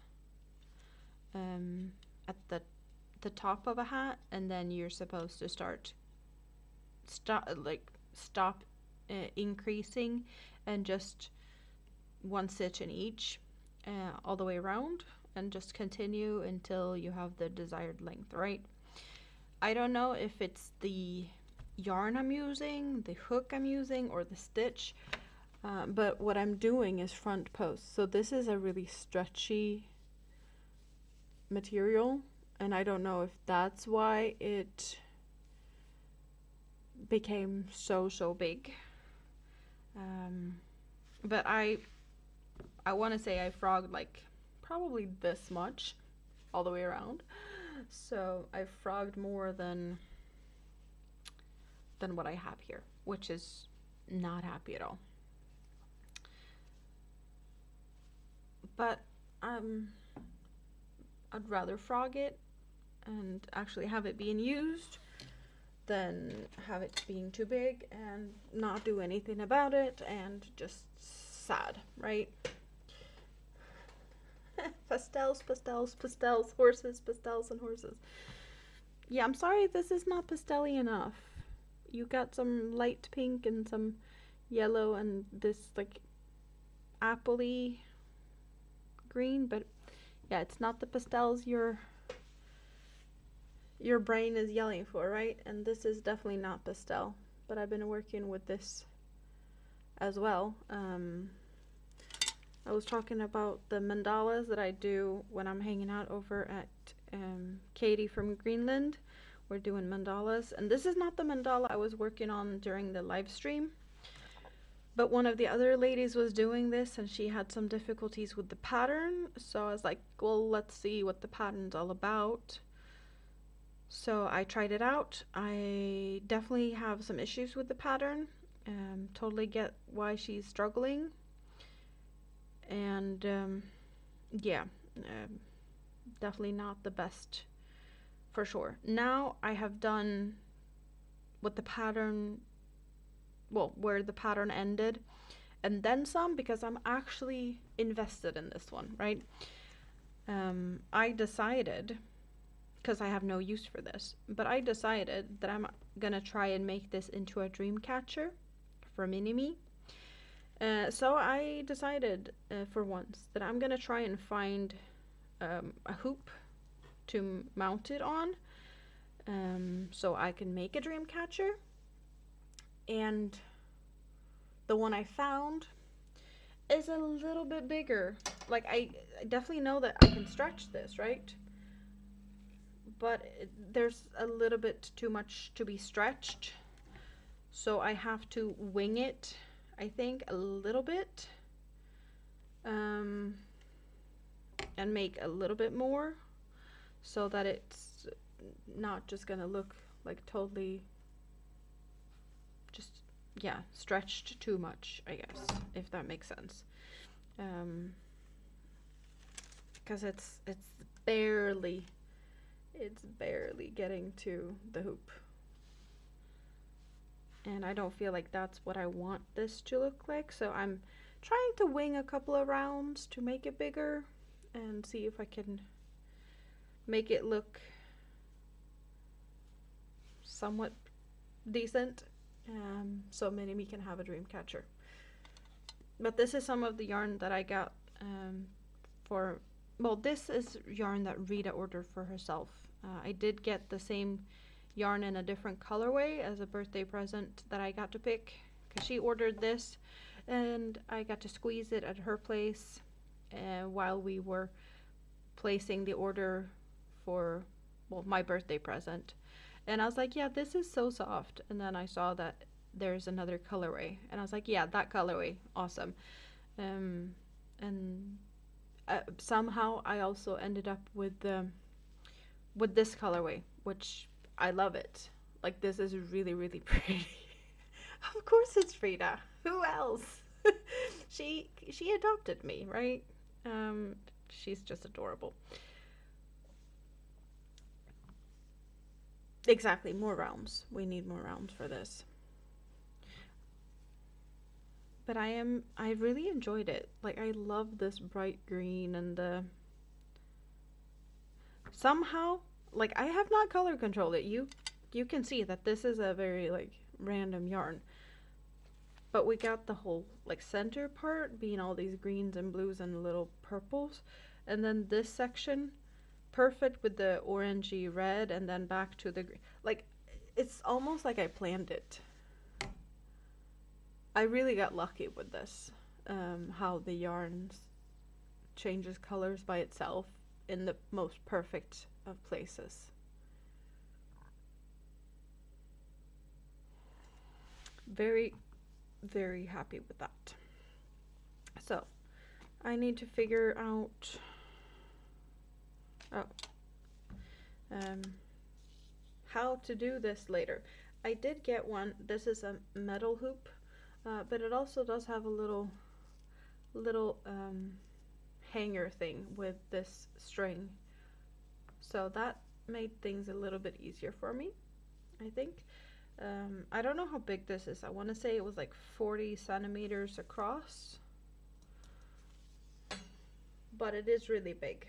at the top of a hat, and then you're supposed to stop increasing and just 1 stitch in each, all the way around, and just continue until you have the desired length, right? I don't know if it's the yarn I'm using, the hook I'm using, or the stitch, but what I'm doing is front post. So this is a really stretchy material, and I don't know if that's why it became so big. But I want to say I frogged like probably this much all the way around. So I frogged more than what I have here, which is not happy at all. But I'd rather frog it and actually have it being used than have it being too big and not do anything about it and just sad, right? Pastels, pastels, pastels, horses, pastels and horses. Yeah, I'm sorry this is not pastel-y enough. You got some light pink and some yellow and this like appley green, but yeah, it's not the pastels your brain is yelling for, right? And this is definitely not pastel, but I've been working with this as well. I was talking about the mandalas that I do when I'm hanging out over at Katie from Greenland. We're doing mandalas, and this is not the mandala I was working on during the live stream, but one of the other ladies was doing this and she had some difficulties with the pattern, so I was like, well, let's see what the pattern's all about. So I tried it out. I definitely have some issues with the pattern. Totally get why she's struggling. And yeah, definitely not the best for sure. Now I have done what the pattern, well, where the pattern ended, and then some, because I'm actually invested in this one, right? I decided, because I have no use for this, but I decided that I'm gonna try and make this into a dream catcher for Mini-Me. So I decided for once that I'm gonna try and find a hoop to mount it on, so I can make a dream catcher. And the one I found is a little bit bigger. Like, I definitely know that I can stretch this, right? But there's a little bit too much to be stretched, so I have to wing it, I think, a little bit, and make a little bit more so that it's not just gonna look like totally just, yeah, stretched too much, I guess, if that makes sense. Because it's barely getting to the hoop, and I don't feel like that's what I want this to look like, so I'm trying to wing a couple of rounds to make it bigger and see if I can make it look somewhat decent, so Mini-Me can have a dream catcher. But this is some of the yarn that I got for, well, this is yarn that Rita ordered for herself. I did get the same yarn in a different colorway as a birthday present that I got to pick, because she ordered this and I got to squeeze it at her place while we were placing the order for, well, my birthday present. And I was like, yeah, this is so soft. And then I saw that there's another colorway. And I was like, yeah, that colorway, awesome. And somehow I also ended up with this colorway, which I love it. Like, this is really, really pretty. Of course it's Frida. Who else? She adopted me, right? She's just adorable. Exactly, more realms. We need more realms for this. But I really enjoyed it. Like, I love this bright green and the somehow, like, I have not color controlled it. You can see that this is a very like random yarn. But we got the whole like center part being all these greens and blues and little purples. And then this section perfect with the orangey red and then back to the green. Like, it's almost like I planned it. I really got lucky with this. How the yarn changes colors by itself in the most perfect of places. Very, very happy with that. So, I need to figure out how to do this later. I did get one. This is a metal hoop, but it also does have a little hanger thing with this string. So that made things a little bit easier for me, I think. I don't know how big this is. I want to say it was like 40 centimeters across, but it is really big.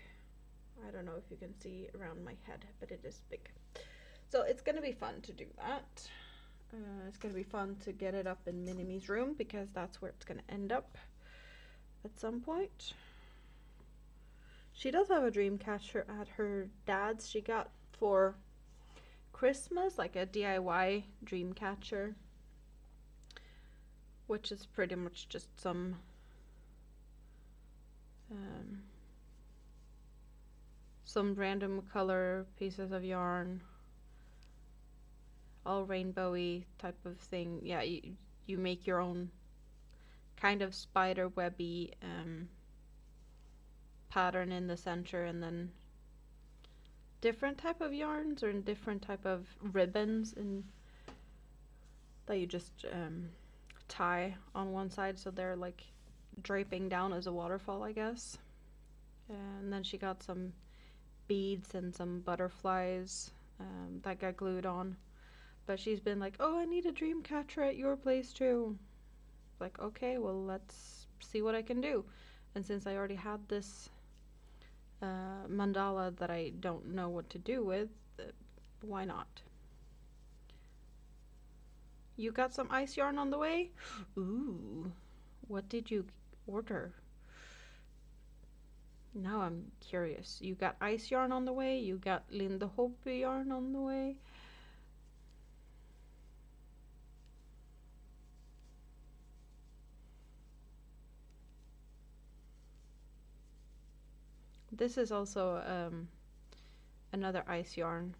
I don't know if you can see around my head, but it is big. So it's going to be fun to do that. It's going to be fun to get it up in Minimi's room because that's where it's going to end up at some point. She does have a dream catcher at her dad's. She got for Christmas like a DIY dream catcher, which is pretty much just some random color pieces of yarn, all rainbowy type of thing. Yeah, you make your own kind of spider webby pattern in the center, and then different type of yarns or in different type of ribbons and that you just tie on one side so they're like draping down as a waterfall, I guess. And then she got some beads and some butterflies that got glued on. But she's been like, oh, I need a dream catcher at your place too. Like, okay, well, let's see what I can do. And since I already had this mandala that I don't know what to do with, why not? You got some ice yarn on the way? Ooh, what did you order? Now I'm curious. You got ice yarn on the way? You got Linda Hope yarn on the way? This is also another ice yarn.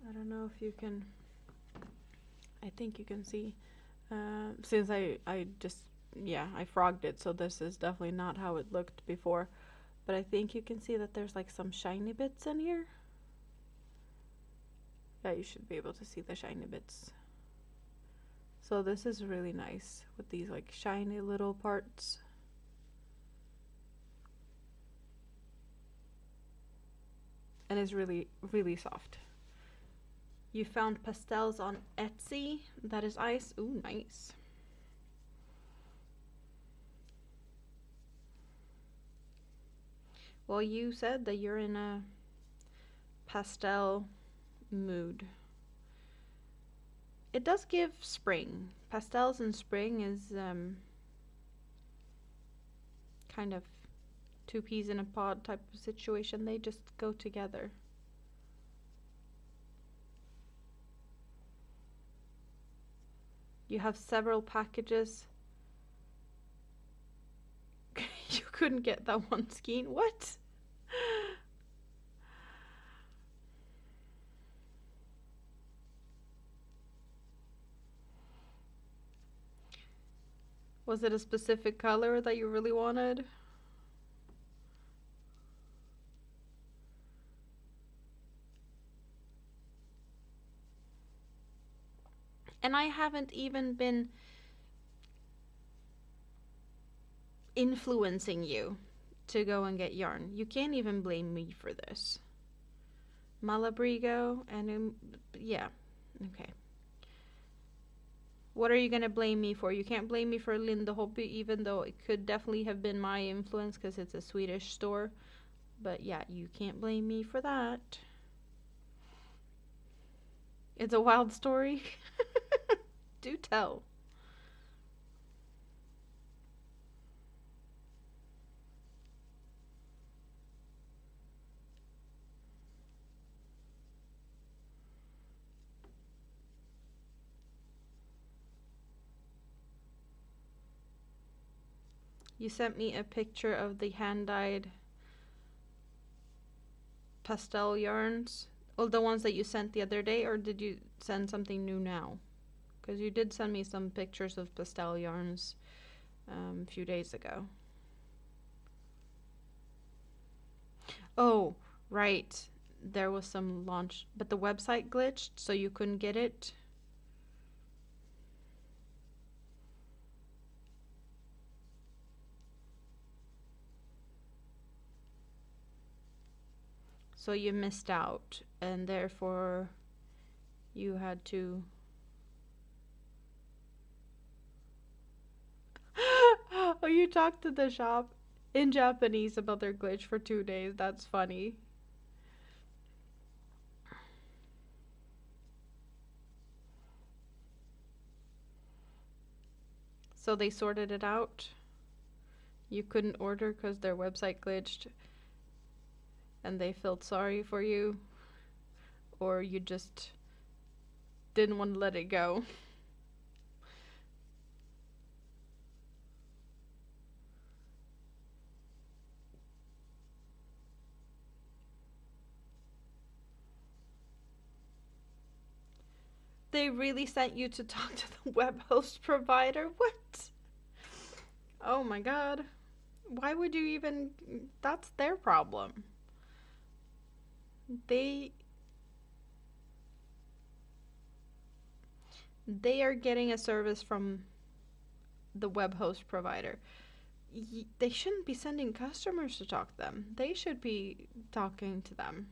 I don't know if you can, I think you can see, since I just, yeah, I frogged it, so this is definitely not how it looked before, but I think you can see that there's like some shiny bits in here. Yeah, you should be able to see the shiny bits. So this is really nice with these like shiny little parts. And it's really, really soft. You found pastels on Etsy. That is ice. Ooh, nice. Well, you said that you're in a pastel mood. It does give spring. Pastels in spring is kind of two peas in a pod type of situation. They just go together. You have several packages. You couldn't get that one skein. What? Was it a specific color that you really wanted? And I haven't even been influencing you to go and get yarn. You can't even blame me for this. Malabrigo and yeah, okay. What are you gonna blame me for? You can't blame me for Linda Hobby, even though it could definitely have been my influence because it's a Swedish store. But yeah, you can't blame me for that. It's a wild story. Do tell. You sent me a picture of the hand-dyed pastel yarns. Well, the ones that you sent the other day, or did you send something new now? Because you did send me some pictures of pastel yarns a few days ago. Oh, right. There was some launch, but the website glitched, so you couldn't get it. So you missed out, and therefore you had to. Oh, you talked to the shop in Japanese about their glitch for 2 days. That's funny. So they sorted it out. You couldn't order because their website glitched and they felt sorry for you, or you just didn't want to let it go. They really sent you to talk to the web host provider? What? Oh my god. Why would you even? That's their problem. They they are getting a service from the web host provider. They shouldn't be sending customers to talk to them. They should be talking to them.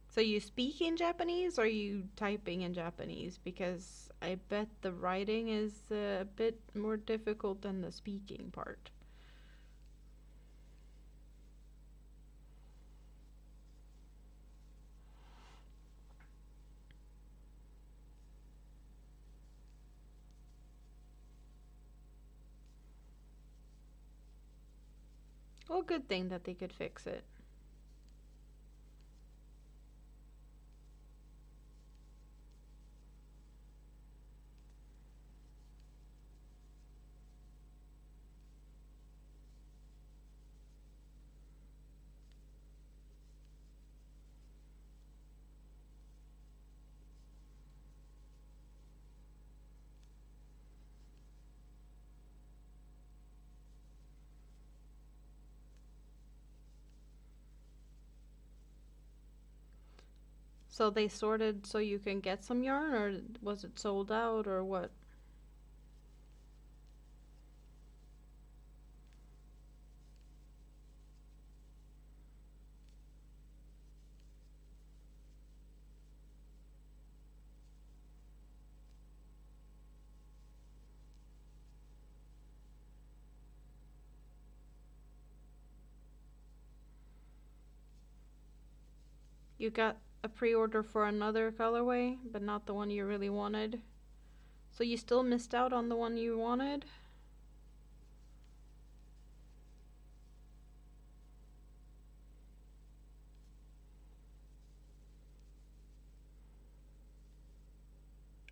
So you speak in Japanese or are you typing in Japanese? Because I bet the writing is a bit more difficult than the speaking part. Well, good thing that they could fix it. So they sorted so you can get some yarn, or was it sold out, or what? You got a pre-order for another colorway, but not the one you really wanted. So you still missed out on the one you wanted?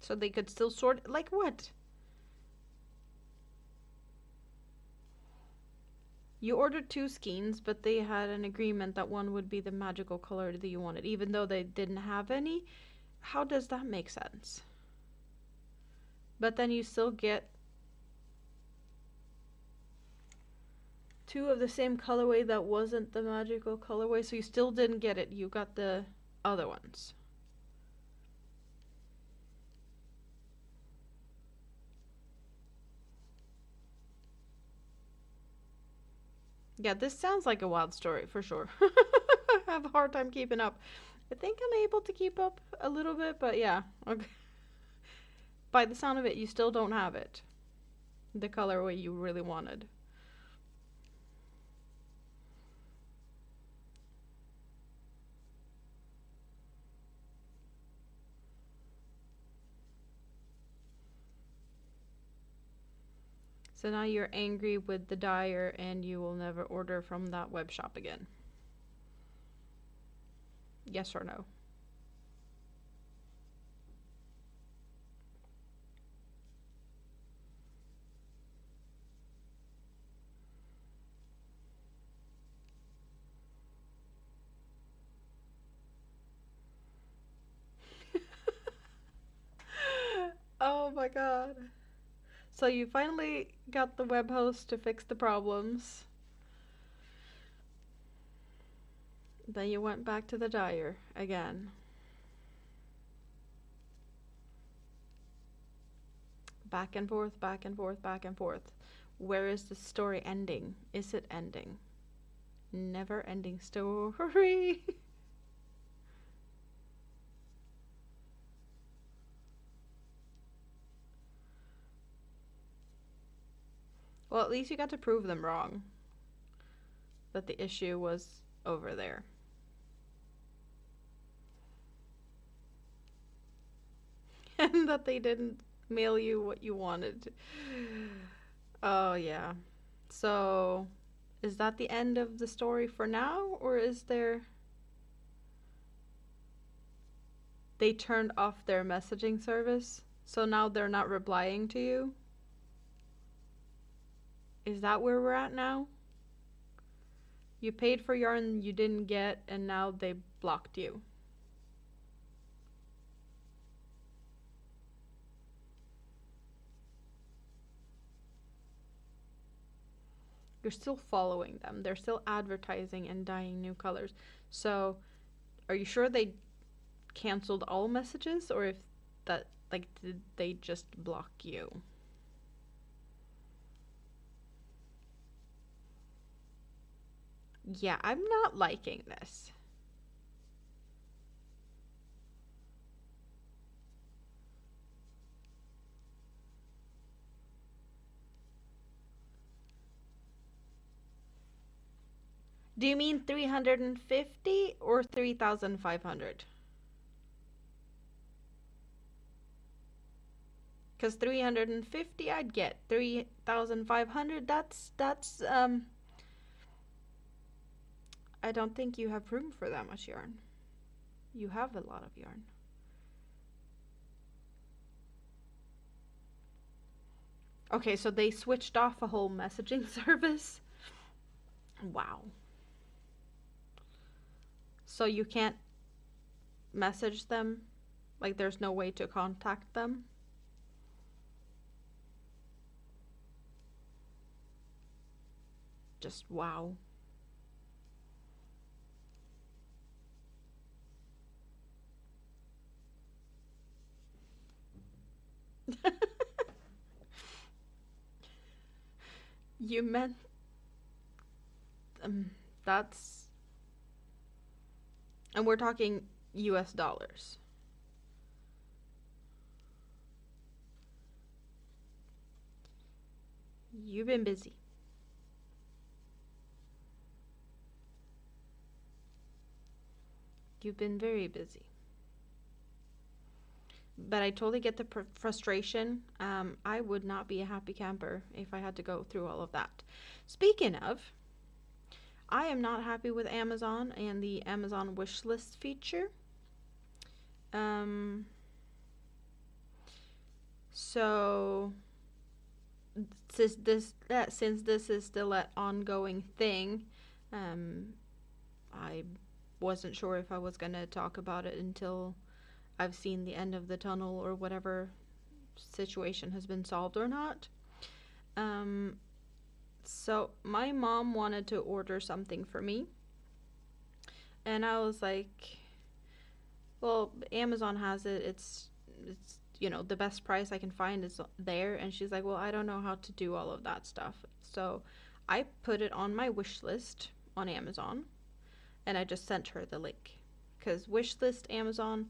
So they could still sort, like what? You ordered 2 skeins, but they had an agreement that one would be the magical color that you wanted, even though they didn't have any. How does that make sense? But then you still get 2 of the same colorway that wasn't the magical colorway, so you still didn't get it. You got the other ones. Yeah, this sounds like a wild story for sure. I have a hard time keeping up. I think I'm able to keep up a little bit, but yeah. Okay. By the sound of it, you still don't have it. The colorway you really wanted. So now you're angry with the dyer and you will never order from that web shop again. Yes or no? Oh my god. So you finally got the web host to fix the problems. Then you went back to the dyer again. Back and forth, back and forth, back and forth. Where is the story ending? Is it ending? Never ending story. Well, at least you got to prove them wrong. That the issue was over there. And that they didn't mail you what you wanted. Oh, yeah. So, is that the end of the story for now? Or is there... They turned off their messaging service? So now they're not replying to you? Is that where we're at now? You paid for yarn you didn't get, and now they blocked you. You're still following them. They're still advertising and dyeing new colors. So, are you sure they canceled all messages, or if that, like, did they just block you? Yeah, I'm not liking this. Do you mean 350 or 3,500? Because 350 I'd get. 3,500, that's, I don't think you have room for that much yarn. You have a lot of yarn. Okay, so they switched off a whole messaging service? Wow. So you can't message them? Like there's no way to contact them? Just wow. You meant that's, and we're talking US dollars. You've been busy. You've been very busy. But I totally get the frustration. I would not be a happy camper if I had to go through all of that. Speaking of, I am not happy with Amazon and the Amazon wish list feature. So since this is still an ongoing thing, I wasn't sure if I was gonna talk about it until I've seen the end of the tunnel or whatever situation has been solved or not. So my mom wanted to order something for me, and I was like, well, Amazon has it. It's the best price I can find is there. And she's like, well, I don't know how to do all of that stuff. So I put it on my wish list on Amazon, and I just sent her the link. Because wish list Amazon,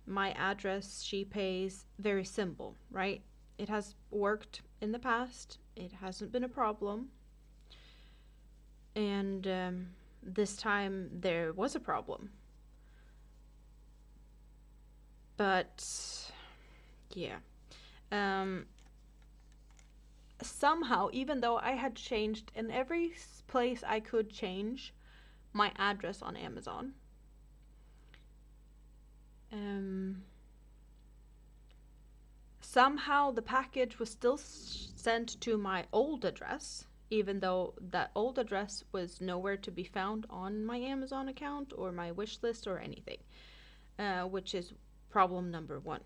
my address, she pays, very simple, right? It has worked in the past. It hasn't been a problem. And this time there was a problem. But yeah. Somehow, even though I had changed in every place I could change my address on Amazon, somehow the package was still sent to my old address, even though that old address was nowhere to be found on my Amazon account or my wish list or anything, which is problem number one.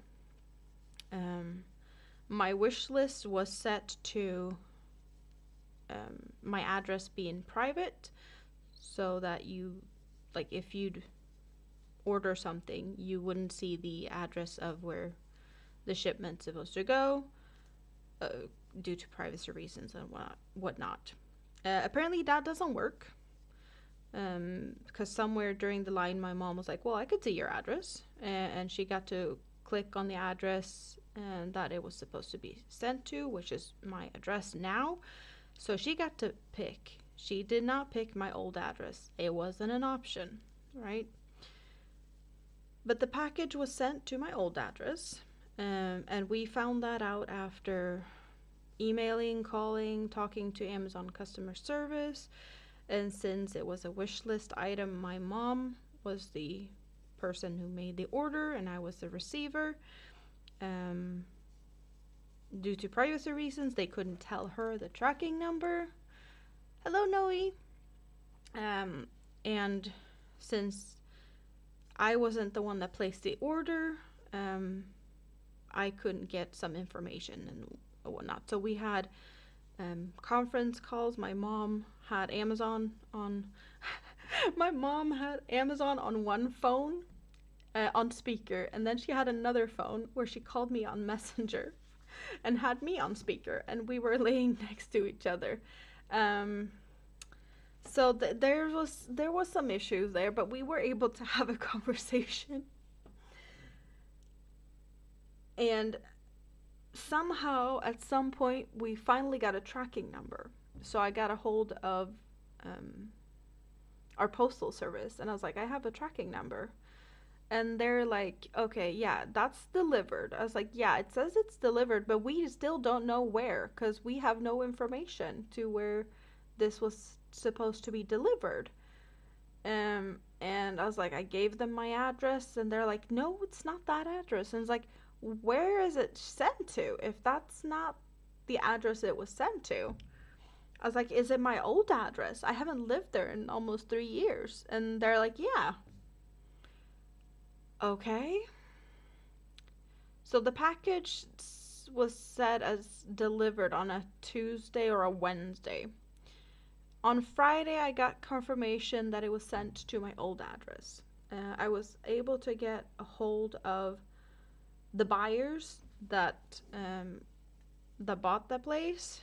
My wish list was set to my address being private, so that if you'd order something, you wouldn't see the address of where the shipment's supposed to go, due to privacy reasons and whatnot. Apparently that doesn't work, because somewhere during the line my mom was like, well, I could see your address, and she got to click on the address and that it was supposed to be sent to, which is my address now. So she got to pick. She did not pick my old address. It wasn't an option, right? But the package was sent to my old address, and we found that out after emailing, calling, talking to Amazon customer service. And since it was a wish list item, my mom was the person who made the order and I was the receiver. Due to privacy reasons, they couldn't tell her the tracking number. Hello, Noe. And since I wasn't the one that placed the order, I couldn't get some information and whatnot. So we had conference calls. My mom had Amazon on my mom had Amazon on one phone, on speaker, and then she had another phone where she called me on Messenger and had me on speaker, and we were laying next to each other. So there was some issues there, but we were able to have a conversation. And somehow, at some point, we finally got a tracking number. So I got a hold of our postal service, and I was like, I have a tracking number. And they're like, okay, yeah, that's delivered. I was like, yeah, it says it's delivered, but we still don't know where, because we have no information to where this was supposed to be delivered. And I was like, I gave them my address, and they're like, no, it's not that address. And it's like, where is it sent to if that's not the address it was sent to? I was like, is it my old address? I haven't lived there in almost 3 years. And they're like, yeah. Okay. So the package was set as delivered on a Tuesday or a Wednesday. On Friday, I got confirmation that it was sent to my old address. I was able to get a hold of the buyers that bought the place.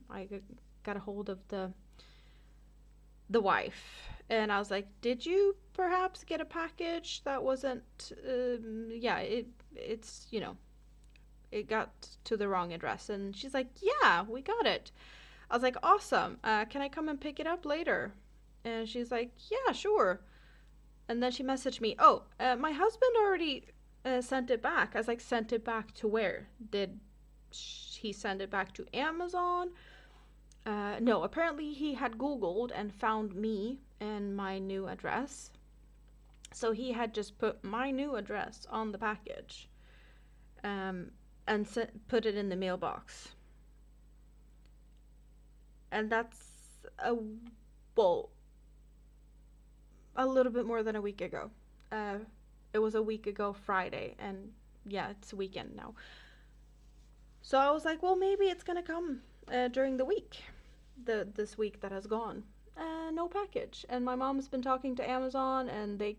I got a hold of the wife, and I was like, did you perhaps get a package that wasn't it's it got to the wrong address? And she's like, yeah, we got it. I was like, awesome. Can I come and pick it up later? And she's like, yeah, sure. And then she messaged me, oh, my husband already sent it back. I was like, sent it back to where? Did he send it back to Amazon? No, apparently he had Googled and found me and my new address. So he had just put my new address on the package, and put it in the mailbox. And that's well, a little bit more than a week ago. It was a week ago Friday, and yeah, it's weekend now. So I was like, well, maybe it's gonna come during the week, this week that has gone. No package. And my mom's been talking to Amazon, and they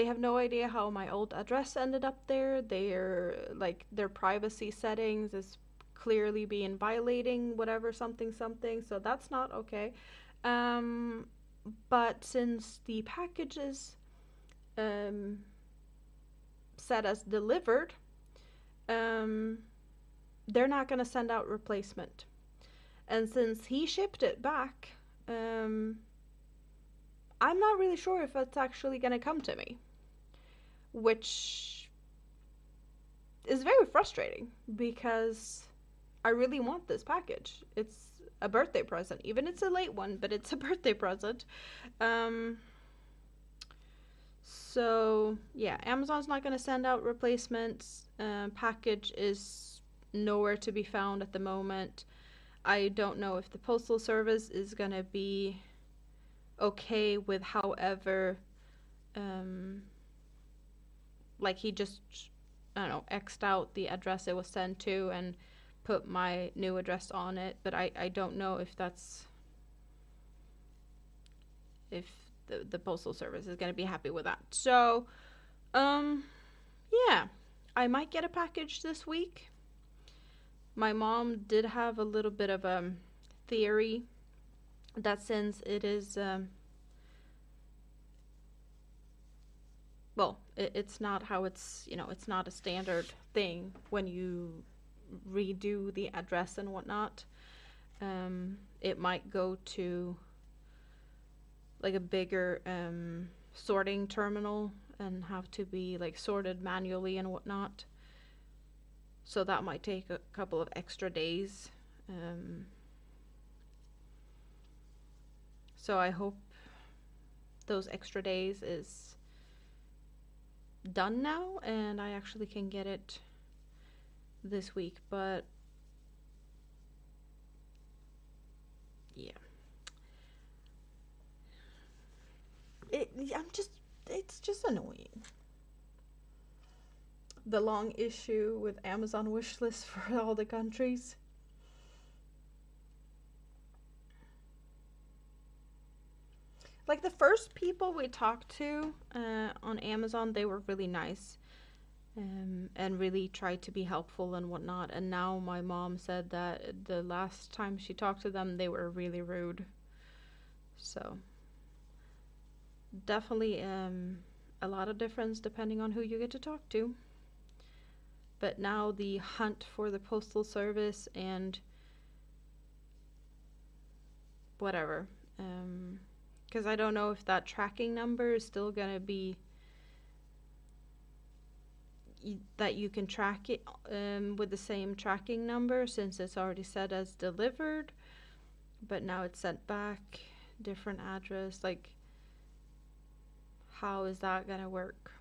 have no idea how my old address ended up there. They're like, their privacy settings is clearly being violating whatever something, so that's not okay. But since the package is set as delivered, they're not going to send out replacement. And since he shipped it back, I'm not really sure if it's actually going to come to me, which is very frustrating because I really want this package. It's a birthday present. Even it's a late one, but it's a birthday present. So yeah, Amazon's not going to send out replacements. Package is nowhere to be found at the moment. I don't know if the postal service is going to be okay with, however, like he just, I don't know, X'd out the address it was sent to and put my new address on it, but I don't know if that's, if the postal service is going to be happy with that. So, yeah, I might get a package this week. My mom did have a little bit of a theory that since it is, well, it's not how it's, it's not a standard thing when you redo the address and whatnot. It might go to like a bigger sorting terminal and have to be like sorted manually and whatnot. So that might take a couple of extra days. So I hope those extra days is done now and I actually can get it this week. But yeah, it's just annoying. The long issue with Amazon wish list for all the countries. Like the first people we talked to on Amazon, they were really nice and really tried to be helpful and whatnot. And now my mom said that the last time she talked to them, they were really rude. So definitely a lot of difference depending on who you get to talk to. But now the hunt for the postal service and whatever, because I don't know if that tracking number is still gonna be that you can track it with the same tracking number, since it's already set as delivered, but now it's sent back, different address. Like, how is that gonna work?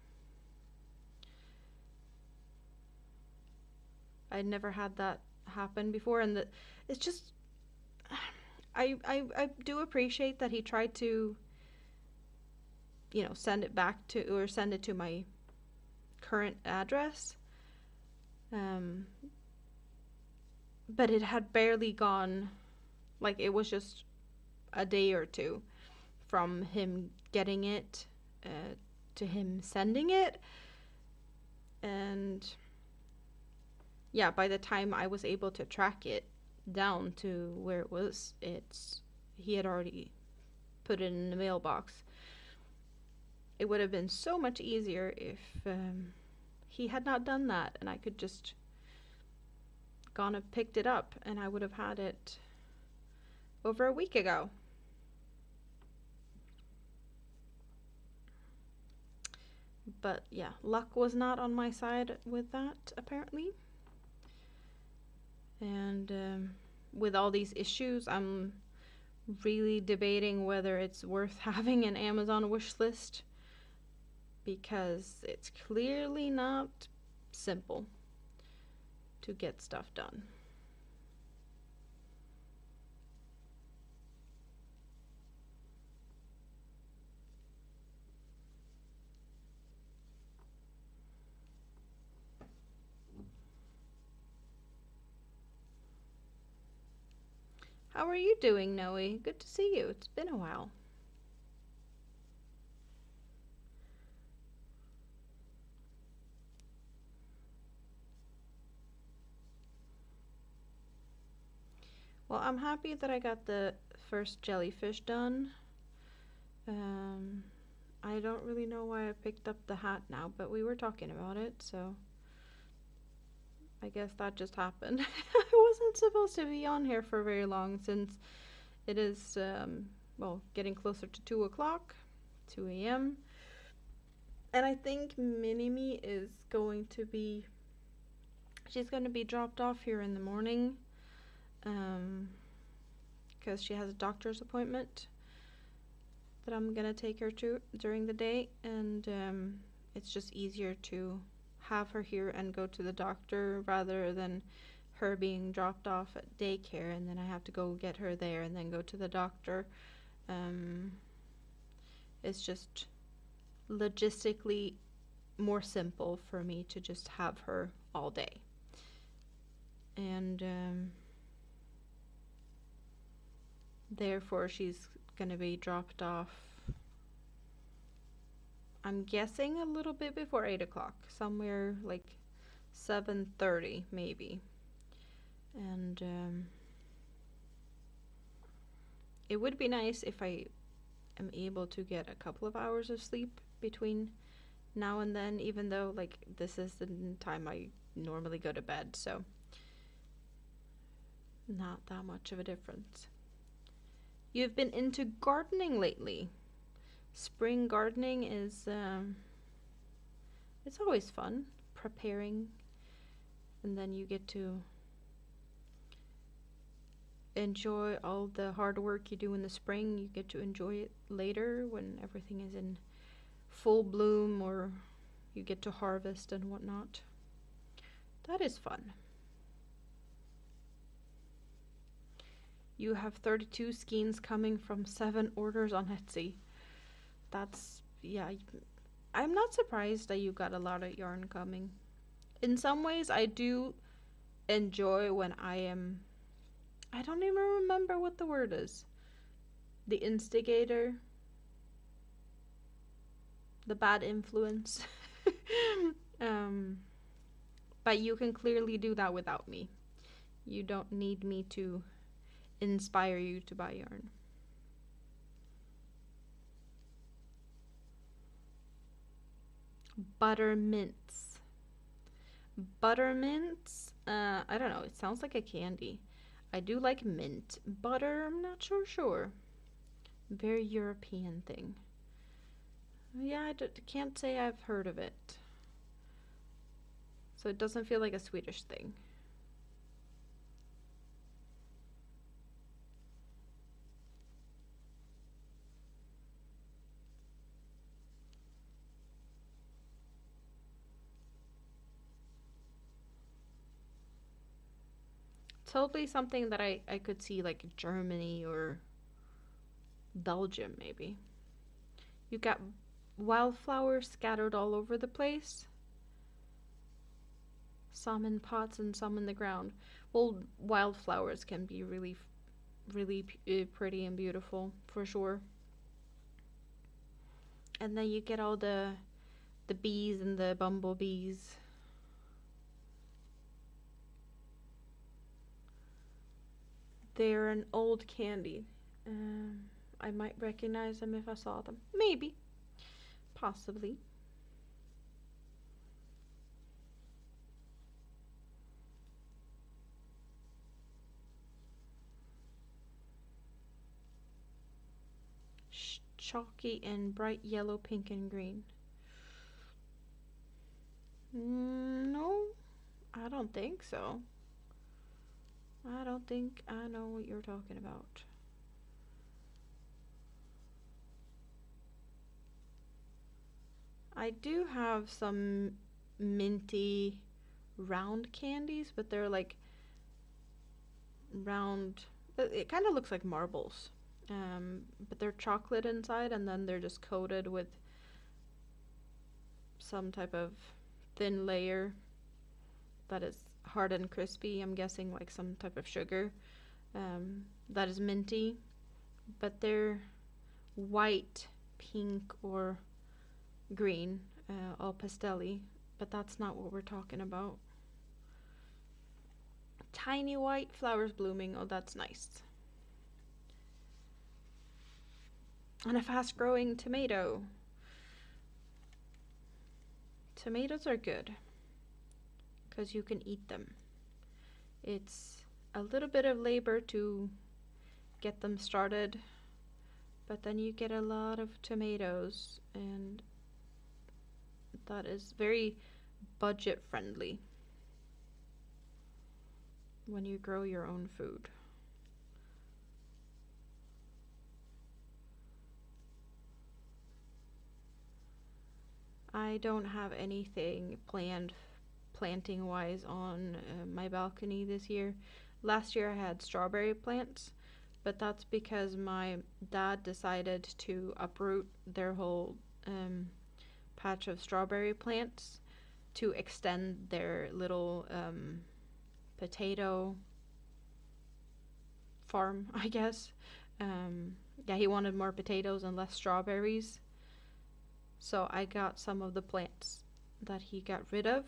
I'd never had that happen before, and it's just, I do appreciate that he tried to, send it back to, or send it to my current address. But it had barely gone, like it was just a day or two from him getting it to him sending it. And yeah, by the time I was able to track it down to where it was, he had already put it in the mailbox. It would have been so much easier if he had not done that, and I could just gone and picked it up, and I would have had it over a week ago. But yeah, luck was not on my side with that, apparently. And with all these issues, I'm really debating whether it's worth having an Amazon wish list, because it's clearly not simple to get stuff done. How are you doing, Noe? Good to see you. It's been a while. Well, I'm happy that I got the first jellyfish done. Um, I don't really know why I picked up the hat now, but we were talking about it, so I guess that just happened. I wasn't supposed to be on here for very long, since it is, well, getting closer to 2 o'clock, 2 a.m. And I think Minimi is going to be, she's going to be dropped off here in the morning, because she has a doctor's appointment that I'm going to take her to during the day, and it's just easier to have her here and go to the doctor rather than her being dropped off at daycare and then I have to go get her there and then go to the doctor. It's just logistically more simple for me to just have her all day. And therefore she's gonna be dropped off, I'm guessing a little bit before 8 o'clock, somewhere like 7:30 maybe. And it would be nice if I am able to get a couple of hours of sleep between now and then, even though like this is the time I normally go to bed, so not that much of a difference. You've been into gardening lately. Spring gardening is it's always fun, preparing, and then you get to enjoy all the hard work you do in the spring. You get to enjoy it later when everything is in full bloom, or you get to harvest and whatnot. That is fun. You have 32 skeins coming from 7 orders on Etsy. That's, yeah, I'm not surprised that you got a lot of yarn coming. In some ways, I do enjoy when I don't even remember what the word is. The instigator. The bad influence. But you can clearly do that without me. You don't need me to inspire you to buy yarn. Buttermints. Buttermints? I don't know. It sounds like a candy. I do like mint. Butter, I'm not sure. Very European thing. Yeah, I can't say I've heard of it. So it doesn't feel like a Swedish thing. Totally something that I could see like Germany or Belgium maybe. You got wildflowers scattered all over the place. Some in pots and some in the ground. Well, wildflowers can be really pretty and beautiful for sure. And then you get all the bees and the bumblebees. They're an old candy. I might recognize them if I saw them. Maybe. Possibly. Chalky and bright yellow, pink, and green. No, I don't think so. I don't think I know what you're talking about. I do have some minty round candies, but they're like round. It kind of looks like marbles. But they're chocolate inside, and then they're just coated with some type of thin layer that is hard and crispy. I'm guessing like some type of sugar that is minty, but they're white, pink, or green, all pastelly, but that's not what we're talking about. Tiny white flowers blooming, oh, that's nice. And a fast growing tomato. Tomatoes are good because you can eat them. It's a little bit of labor to get them started, but then you get a lot of tomatoes, and that is very budget friendly when you grow your own food. I don't have anything planned planting wise on my balcony this year. Last year I had strawberry plants, but that's because my dad decided to uproot their whole patch of strawberry plants to extend their little potato farm, I guess. Yeah, he wanted more potatoes and less strawberries. So I got some of the plants that he got rid of.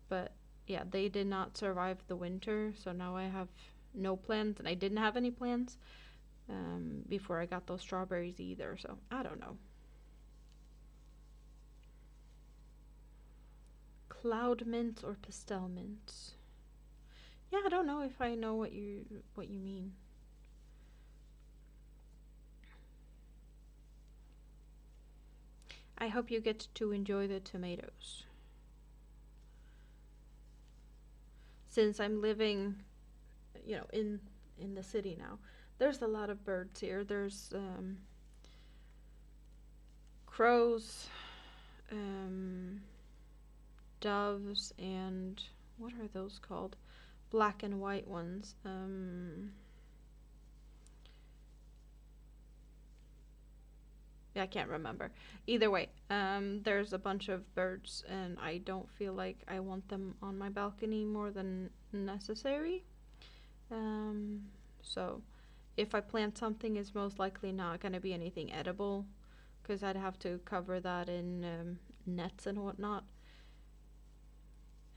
But yeah, they did not survive the winter. So now I have no plants, and I didn't have any plants before I got those strawberries either. So I don't know. Cloud mints or pastel mints? Yeah, I don't know if I know what you mean. I hope you get to enjoy the tomatoes. Since I'm living, in the city now, there's a lot of birds here. There's crows, doves, and what are those called? Black and white ones. Yeah, I can't remember. Either way, there's a bunch of birds, and I don't feel like I want them on my balcony more than necessary. So if I plant something, it's most likely not going to be anything edible, because I'd have to cover that in nets and whatnot.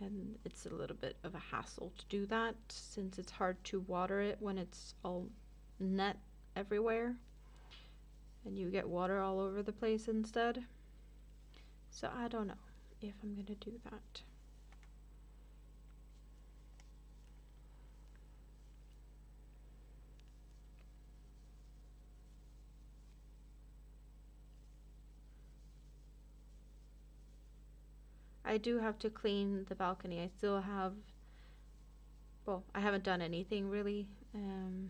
And it's a little bit of a hassle to do that, since it's hard to water it when it's all net everywhere and you get water all over the place instead. So I don't know if I'm going to do that. I do have to clean the balcony. I still have, well, I haven't done anything really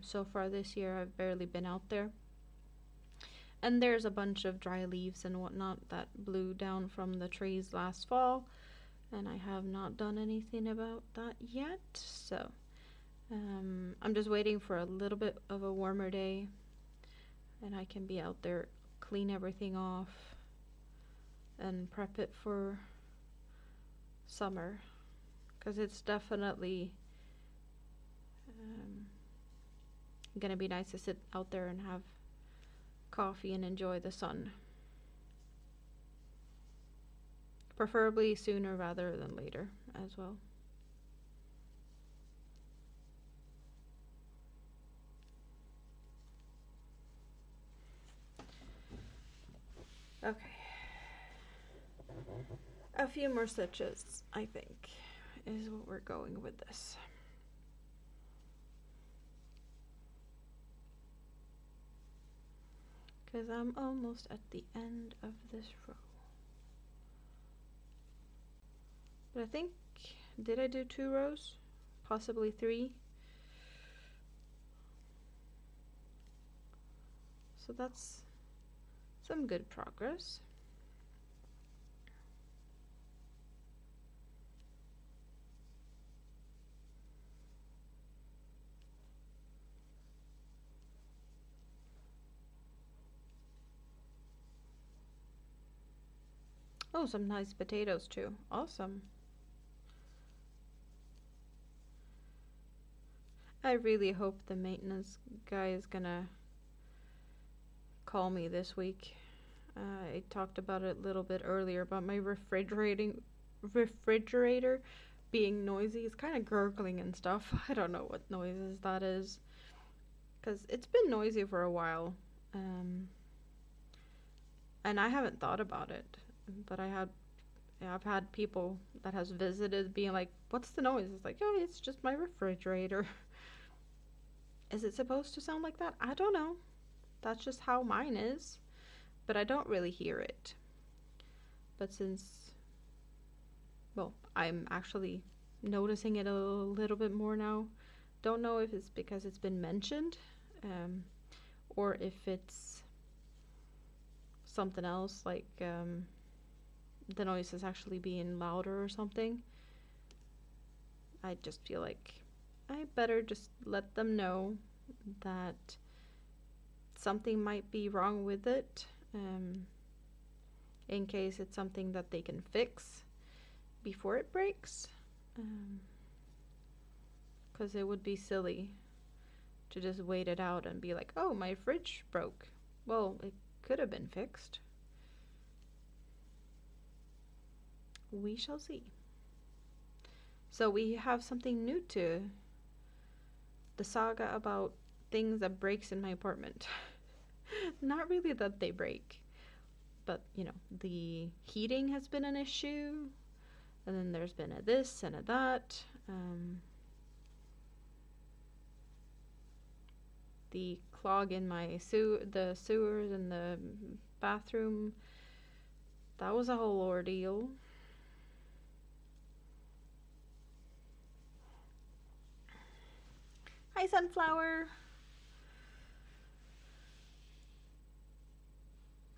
so far this year. I've barely been out there. And there's a bunch of dry leaves and whatnot that blew down from the trees last fall, and I have not done anything about that yet. So I'm just waiting for a little bit of a warmer day, and I can be out there, clean everything off, and prep it for summer, because it's definitely gonna be nice to sit out there and have coffee and enjoy the sun. Preferably sooner rather than later as well. Okay. A few more stitches, I think, is what we're going with this. Because I'm almost at the end of this row. But I think, did I do 2 rows? Possibly 3. So that's some good progress. Oh, some nice potatoes too. Awesome. I really hope the maintenance guy is gonna call me this week. I talked about it a little bit earlier about my refrigerator being noisy. It's kind of gurgling and stuff. I don't know what noises that is, because it's been noisy for a while, and I haven't thought about it. But I've had people that has visited being like, "What's the noise?" It's like, "Oh, it's just my refrigerator." Is it supposed to sound like that? I don't know. That's just how mine is. But I don't really hear it. But since, well, I'm actually noticing it a little bit more now. Don't know if it's because it's been mentioned, or if it's something else, like the noise is actually being louder or something. I just feel like I better just let them know that something might be wrong with it, in case it's something that they can fix before it breaks, because it would be silly to just wait it out and be like, oh, my fridge broke. Well, it could have been fixed. We shall see. So we have something new to the saga about things that breaks in my apartment. Not really that they break, but you know, the heating has been an issue, and then there's been a this and a that. The clog in my the sewers and the bathroom, that was a whole ordeal. Hi, Sunflower.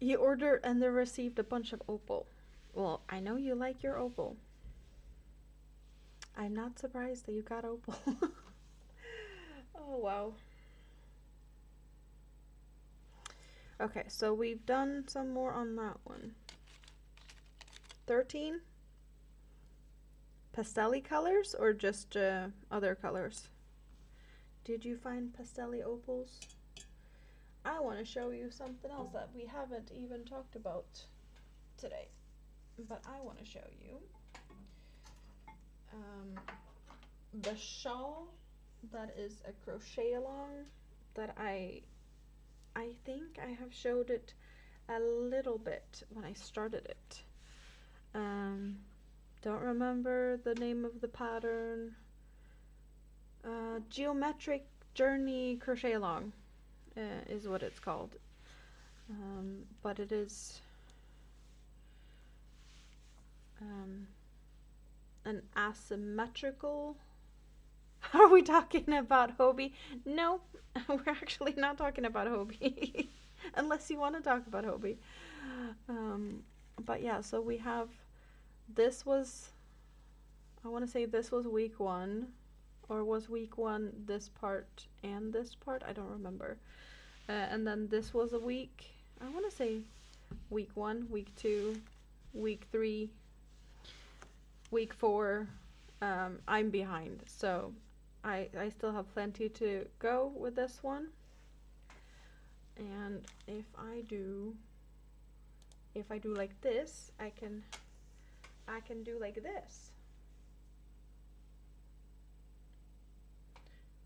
You ordered and then received a bunch of opal. Well, I know you like your opal. I'm not surprised that you got opal. Oh, wow. Okay, so we've done some more on that one. 13 pastel colors or just other colors? Did you find pastel opals? I want to show you something else that we haven't even talked about today, but I want to show you the shawl that is a crochet along that I think I have showed it a little bit when I started it. Don't remember the name of the pattern. Geometric Journey Crochet Along is what it's called. But it is an asymmetrical. Are we talking about Hobie? No, we're actually not talking about Hobie. Unless you want to talk about Hobie. But yeah, so we have, this was, I want to say this was week 1. Or was week 1 this part and this part? I don't remember. And then this was a week, I want to say week 1, week 2, week 3, week 4. I'm behind, so I still have plenty to go with this one. And if I do like this, I can do like this.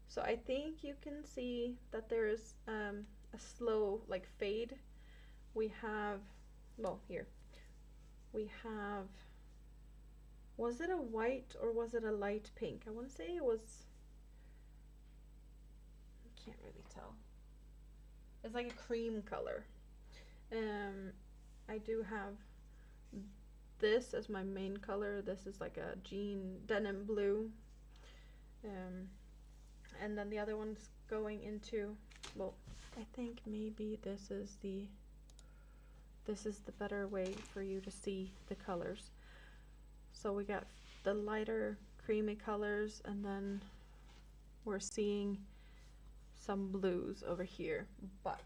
So I think you can see that there is a slow like fade. We have, well, here we have, was it a white or was it a light pink? I want to say it was, I can't really tell. It's like a cream color. I do have this as my main color. This is like a jean denim blue. And then the other one's going into, well, I think maybe this is the better way for you to see the colors. So we got the lighter creamy colors, and then we're seeing some blues over here, but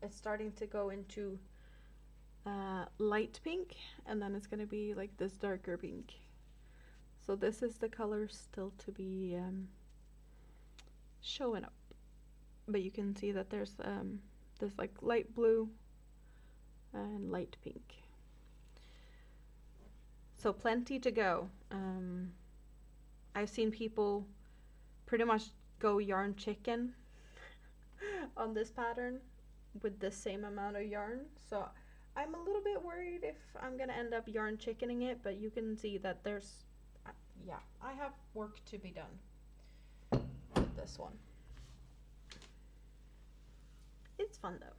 it's starting to go into light pink, and then it's going to be like this darker pink. So this is the color still to be showing up, but you can see that there's this like light blue and light pink. So plenty to go. I've seen people pretty much go yarn chicken on this pattern with the same amount of yarn. So I'm a little bit worried if I'm gonna end up yarn chickening it, but you can see that there's, yeah, I have work to be done with this one. It's fun though.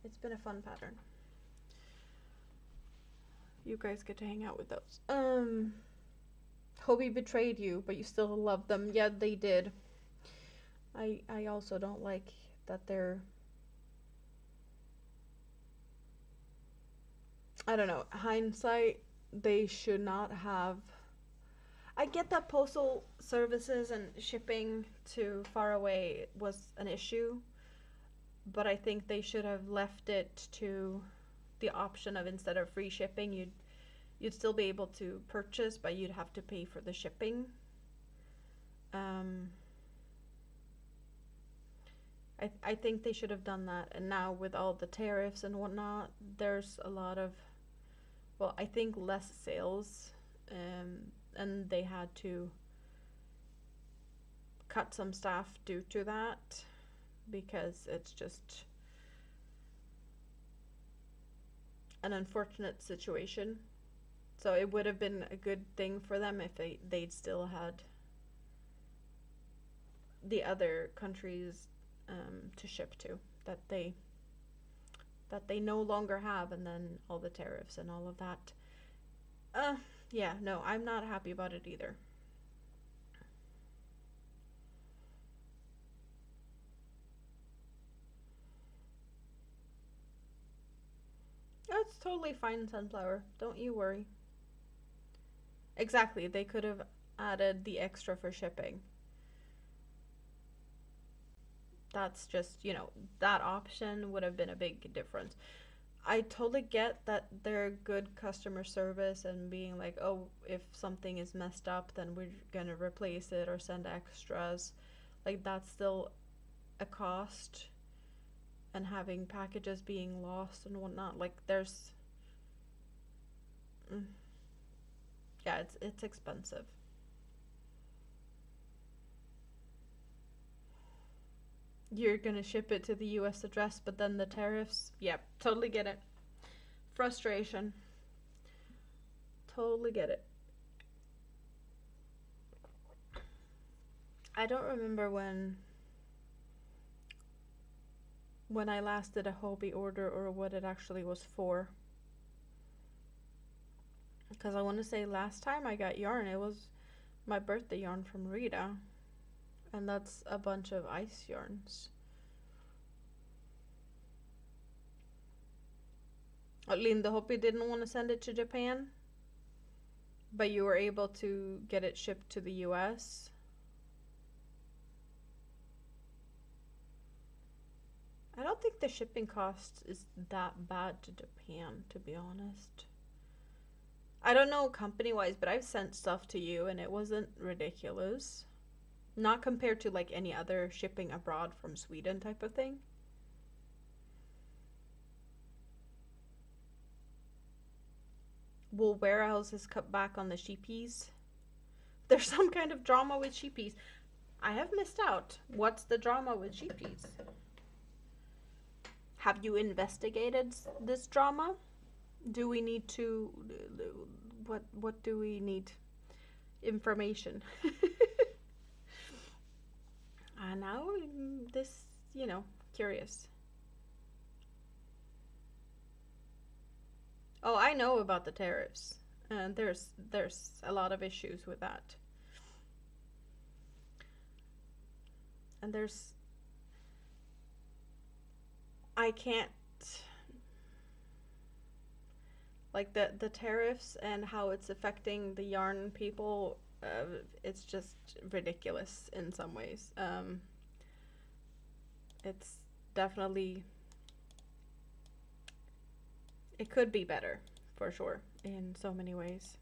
It's been a fun pattern. You guys get to hang out with those. Hobie betrayed you, but you still love them. Yeah, they did. I also don't like that they're, I don't know, hindsight, they should not have. I get that postal services and shipping to far away was an issue, but I think they should have left it to the option of, instead of free shipping, you'd still be able to purchase, but you'd have to pay for the shipping. I think they should have done that. And now with all the tariffs and whatnot, there's a lot of, well, I think less sales, and they had to cut some staff due to that, because it's just an unfortunate situation. So it would have been a good thing for them if they'd still had the other countries to ship to that they no longer have, and then all the tariffs and all of that. Yeah, no, I'm not happy about it either. It's totally fine, Sunflower. Don't you worry. Exactly, they could have added the extra for shipping. That's just, you know, that option would have been a big difference. I totally get that they're good customer service and being like, oh, if something is messed up, then we're gonna replace it or send extras. Like, that's still a cost, and having packages being lost and whatnot, like, there's yeah, it's expensive. You're gonna ship it to the US address, but then the tariffs, yep, totally get it. Frustration. Totally get it. I don't remember when I last did a Hobie order, or what it actually was for. Because I want to say last time I got yarn, it was my birthday yarn from Rita. And that's a bunch of ice yarns. Linda Hobie didn't want to send it to Japan, but you were able to get it shipped to the US. I don't think the shipping cost is that bad to Japan, to be honest. I don't know company-wise, but I've sent stuff to you and it wasn't ridiculous. Not compared to like any other shipping abroad from Sweden type of thing. Will warehouses cut back on the sheepies? There's some kind of drama with sheepies. I have missed out. What's the drama with sheepies? Have you investigated this drama? Do we need to, what do we need? Information. Now this, curious. Oh, I know about the tariffs. There's a lot of issues with that. And I can't, like, the tariffs and how it's affecting the yarn people. It's just ridiculous in some ways. It's definitely, it could be better for sure in so many ways.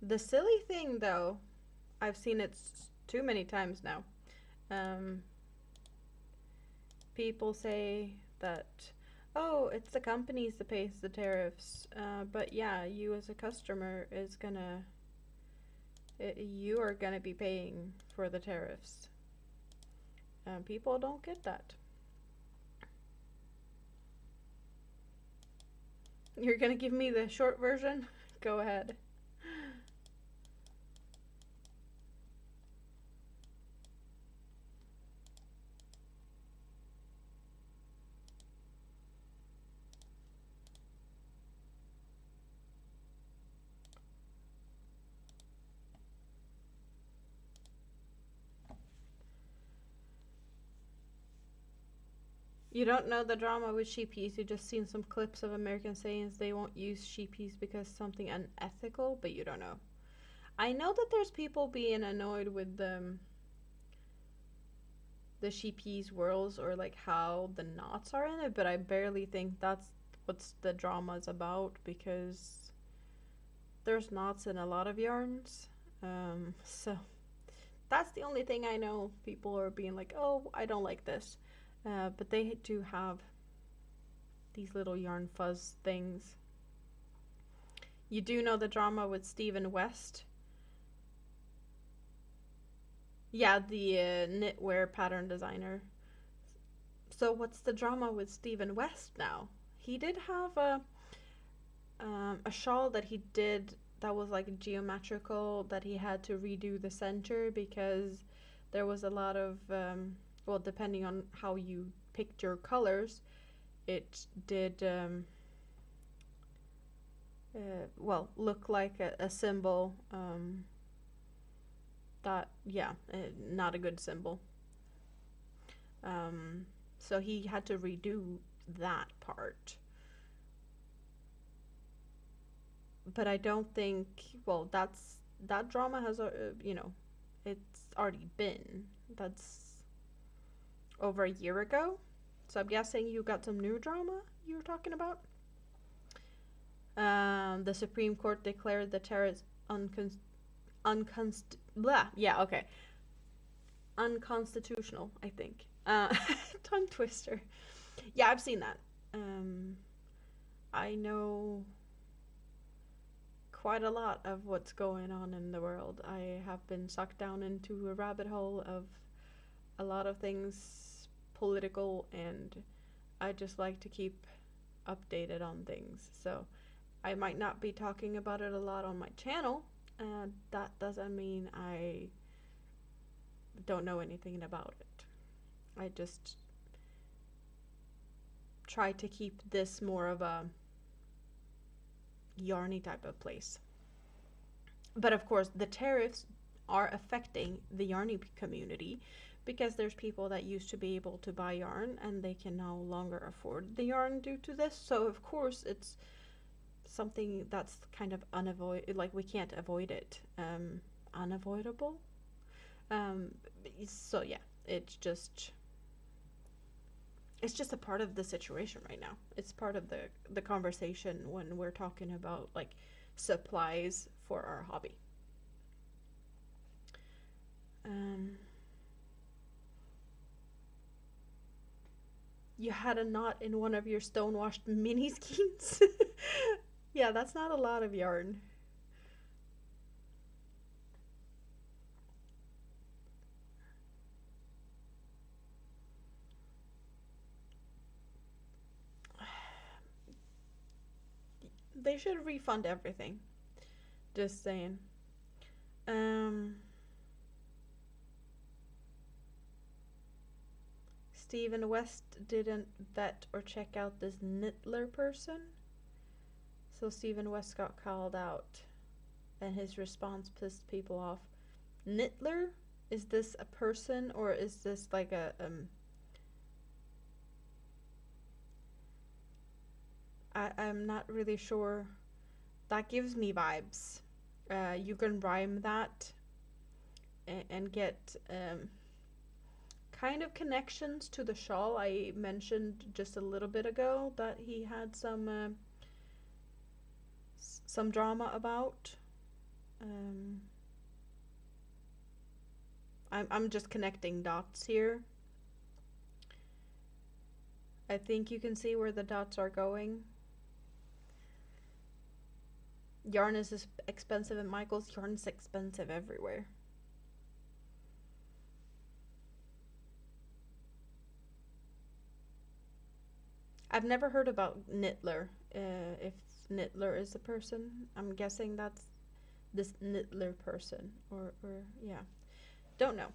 The silly thing, though, I've seen it too many times now. Um, People say that, oh, it's the companies that pays the tariffs, but yeah, you as a customer you are gonna be paying for the tariffs. People don't get that. You're gonna give me the short version? Go ahead. You don't know the drama with sheepies. You just seen some clips of Americans saying they won't use sheepies because something unethical, but you don't know. I know that there's people being annoyed with the sheepies whirls or like how the knots are in it, but I barely think that's what's the drama's about, because there's knots in a lot of yarns. So that's the only thing I know. People are being like, oh, I don't like this. But they do have these little yarn fuzz things. You do know the drama with Stephen West? Yeah, the knitwear pattern designer. So what's the drama with Stephen West now? He did have a shawl that he did that was like geometrical, that he had to redo the center because there was a lot of well, depending on how you picked your colors, it did well, look like a symbol that, yeah, not a good symbol. So he had to redo that part. But I don't think, well, that drama has, it's already been. That's over a year ago. So I'm guessing you got some new drama you were talking about. The Supreme Court declared the tariffs unconstitutional, I think. Tongue twister. Yeah, I've seen that. I know quite a lot of what's going on in the world. I have been sucked down into a rabbit hole of a lot of things political, and I just like to keep updated on things. So I might not be talking about it a lot on my channel, and that doesn't mean I don't know anything about it. I just try to keep this more of a yarny type of place. But of course, the tariffs are affecting the yarny community, because there's people that used to be able to buy yarn and they can no longer afford the yarn due to this. So of course it's something that's kind of like we can't avoid it. Unavoidable. So yeah, it's just a part of the situation right now. It's part of the conversation when we're talking about like supplies for our hobby. You had a knot in one of your stonewashed mini skeins. Yeah, that's not a lot of yarn. They should refund everything. Just saying. Um, Stephen West didn't vet or check out this Nittler person, so Stephen West got called out, and his response pissed people off. Nittler? Is this a person, or is this like I'm not really sure. That gives me vibes. You can rhyme that and get kind of connections to the shawl I mentioned just a little bit ago that he had some drama about. I'm just connecting dots here. I think you can see where the dots are going. Yarn is expensive at Michael's. Yarn's expensive everywhere. I've never heard about Nittler. If Nittler is a person, I'm guessing that's this Nittler person. Or yeah. Don't know.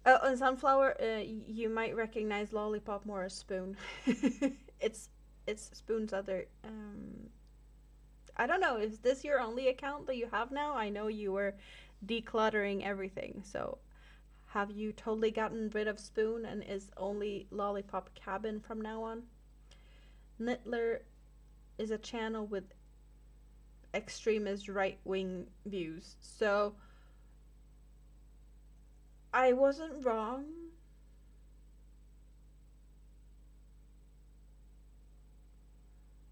Oh, and Sunflower, you might recognize Lollipop more as Spoon. it's Spoon's other. I don't know. Is this your only account that you have now? I know you were decluttering everything. So, have you totally gotten rid of Spoon and is only Lollipop Cabin from now on? Nittler is a channel with extremist right-wing views. So, I wasn't wrong.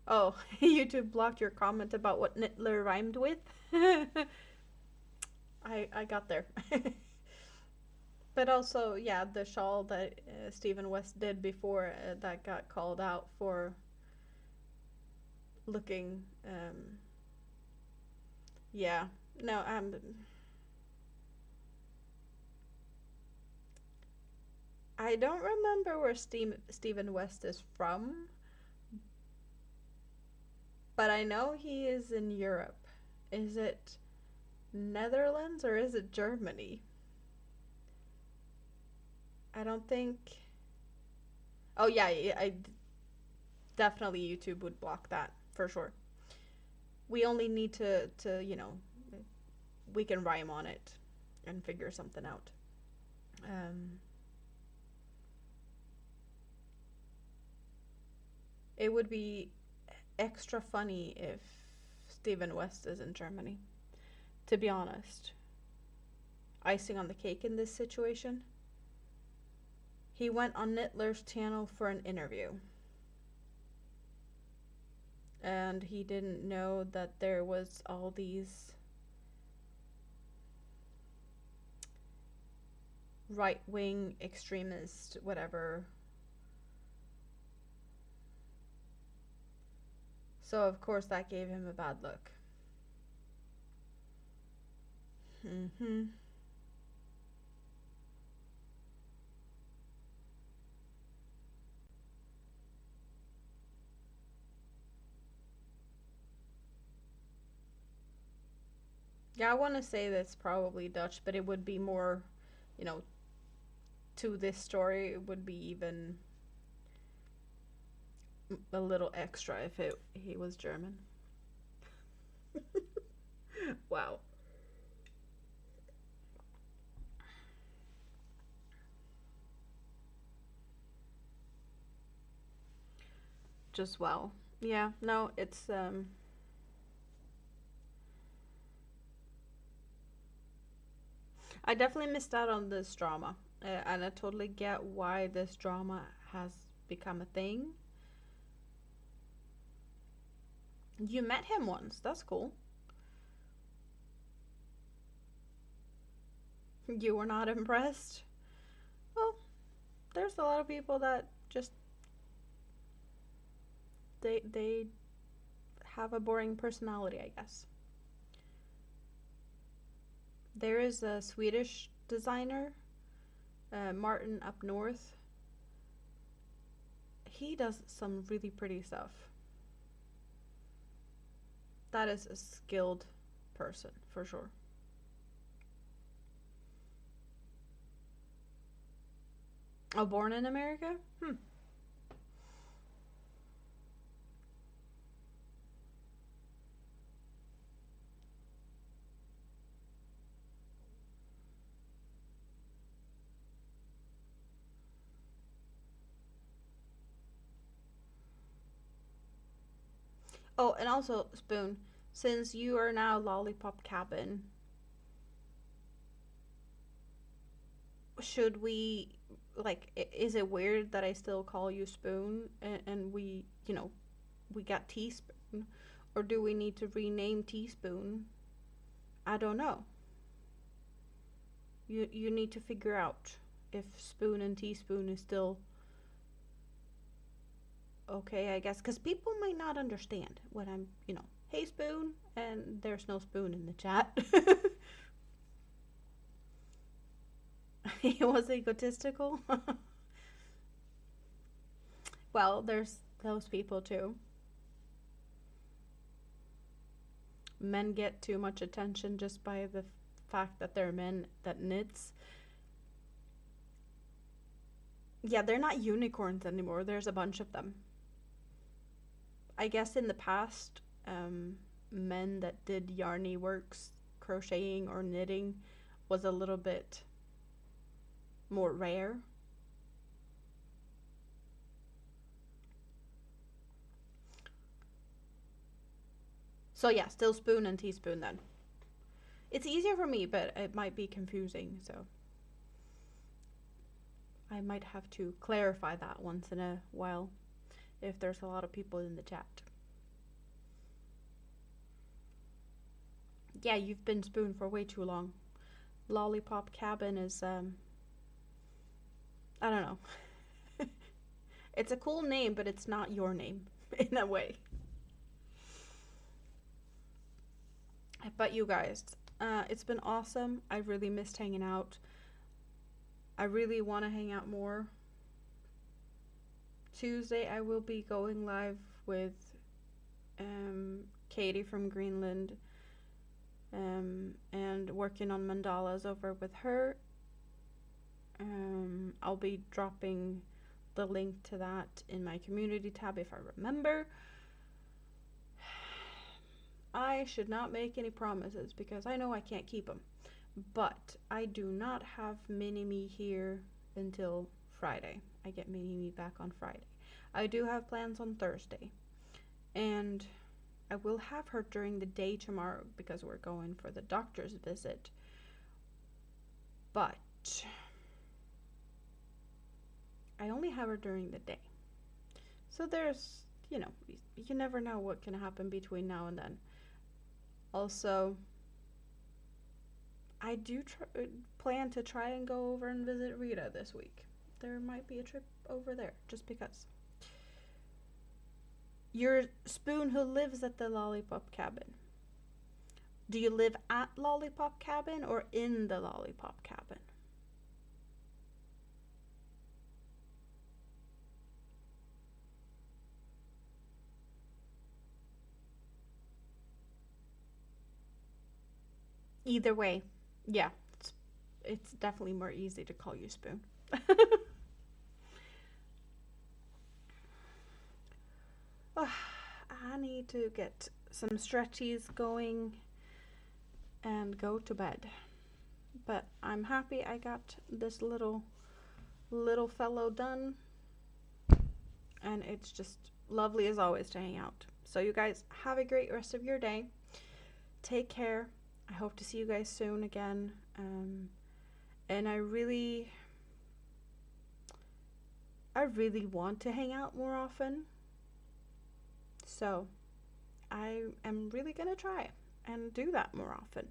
Oh, YouTube blocked your comment about what Nittler rhymed with. I got there. But also, yeah, the shawl that Stephen West did before that got called out for looking. Yeah, no, I don't remember where Stephen West is from, but I know he is in Europe. Is it Netherlands or is it Germany? I don't think. Oh yeah, I definitely YouTube would block that for sure. We only need to we can rhyme on it and figure something out. It would be extra funny if Stephen West is in Germany, to be honest. Icing on the cake in this situation. He went on Nittler's channel for an interview. And he didn't know that there was all these right-wing extremist whatever. So of course that gave him a bad look. Yeah, I want to say that's probably Dutch, but it would be more, to this story, it would be even a little extra if he was German. Wow. Just well. Yeah, no, it's I definitely missed out on this drama. And I totally get why this drama has become a thing. You met him once. That's cool. You were not impressed? Well, there's a lot of people that just they have a boring personality, I guess. There is a Swedish designer, Martin up north. He does some really pretty stuff. That is a skilled person for sure. Oh, born in America? Oh, and also, Spoon, since you are now Lollipop Cabin, should we, like, is it weird that I still call you Spoon and we, we got Teaspoon? Or do we need to rename Teaspoon? I don't know. You need to figure out if Spoon and Teaspoon is still okay, I guess, because people might not understand when I'm, hey Spoon, and there's no Spoon in the chat. He was egotistical. Well, there's those people too. Men get too much attention just by the fact that they're men that knits. Yeah, they're not unicorns anymore. There's a bunch of them. I guess in the past, men that did yarny works, crocheting or knitting, was a little bit more rare. So yeah, still Spoon and Teaspoon then. It's easier for me, but it might be confusing, so I might have to clarify that once in a while if there's a lot of people in the chat. Yeah, you've been Spoon for way too long. Lollipop Cabin is, I don't know. It's a cool name, but it's not your name in a way. But you guys, it's been awesome. I really missed hanging out. I really want to hang out more. Tuesday, I will be going live with Katie from Greenland and working on mandalas over with her. I'll be dropping the link to that in my community tab if I remember. I should not make any promises because I know I can't keep them. But I do not have Mini-Me here until Friday. I get Mini-Me back on Friday. I do have plans on Thursday. And I will have her during the day tomorrow because we're going for the doctor's visit. But I only have her during the day. So there's, you never know what can happen between now and then. Also, I do plan to try and go over and visit Rita this week. There might be a trip over there, just because. You're Spoon who lives at the Lollipop Cabin. Do you live at Lollipop Cabin or in the Lollipop Cabin? Either way, yeah, it's definitely more easy to call you Spoon. Oh, I need to get some stretchies going and go to bed. But I'm happy I got this little fellow done. And it's just lovely as always to hang out. So you guys have a great rest of your day. Take care. I hope to see you guys soon again. And I really want to hang out more often. So I am really gonna try and do that more often.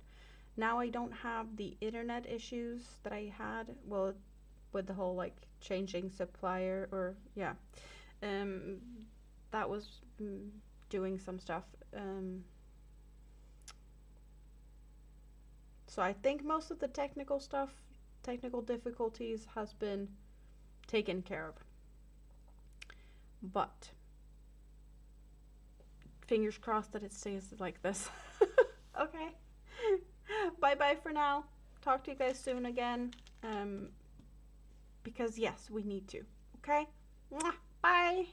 Now I don't have the internet issues that I had, well, with the whole like changing supplier or yeah. That was doing some stuff. So I think most of the technical difficulties has been taken care of. But fingers crossed that it stays like this. Okay. Bye bye for now. Talk to you guys soon again. Because yes, we need to. Okay? Mwah. Bye.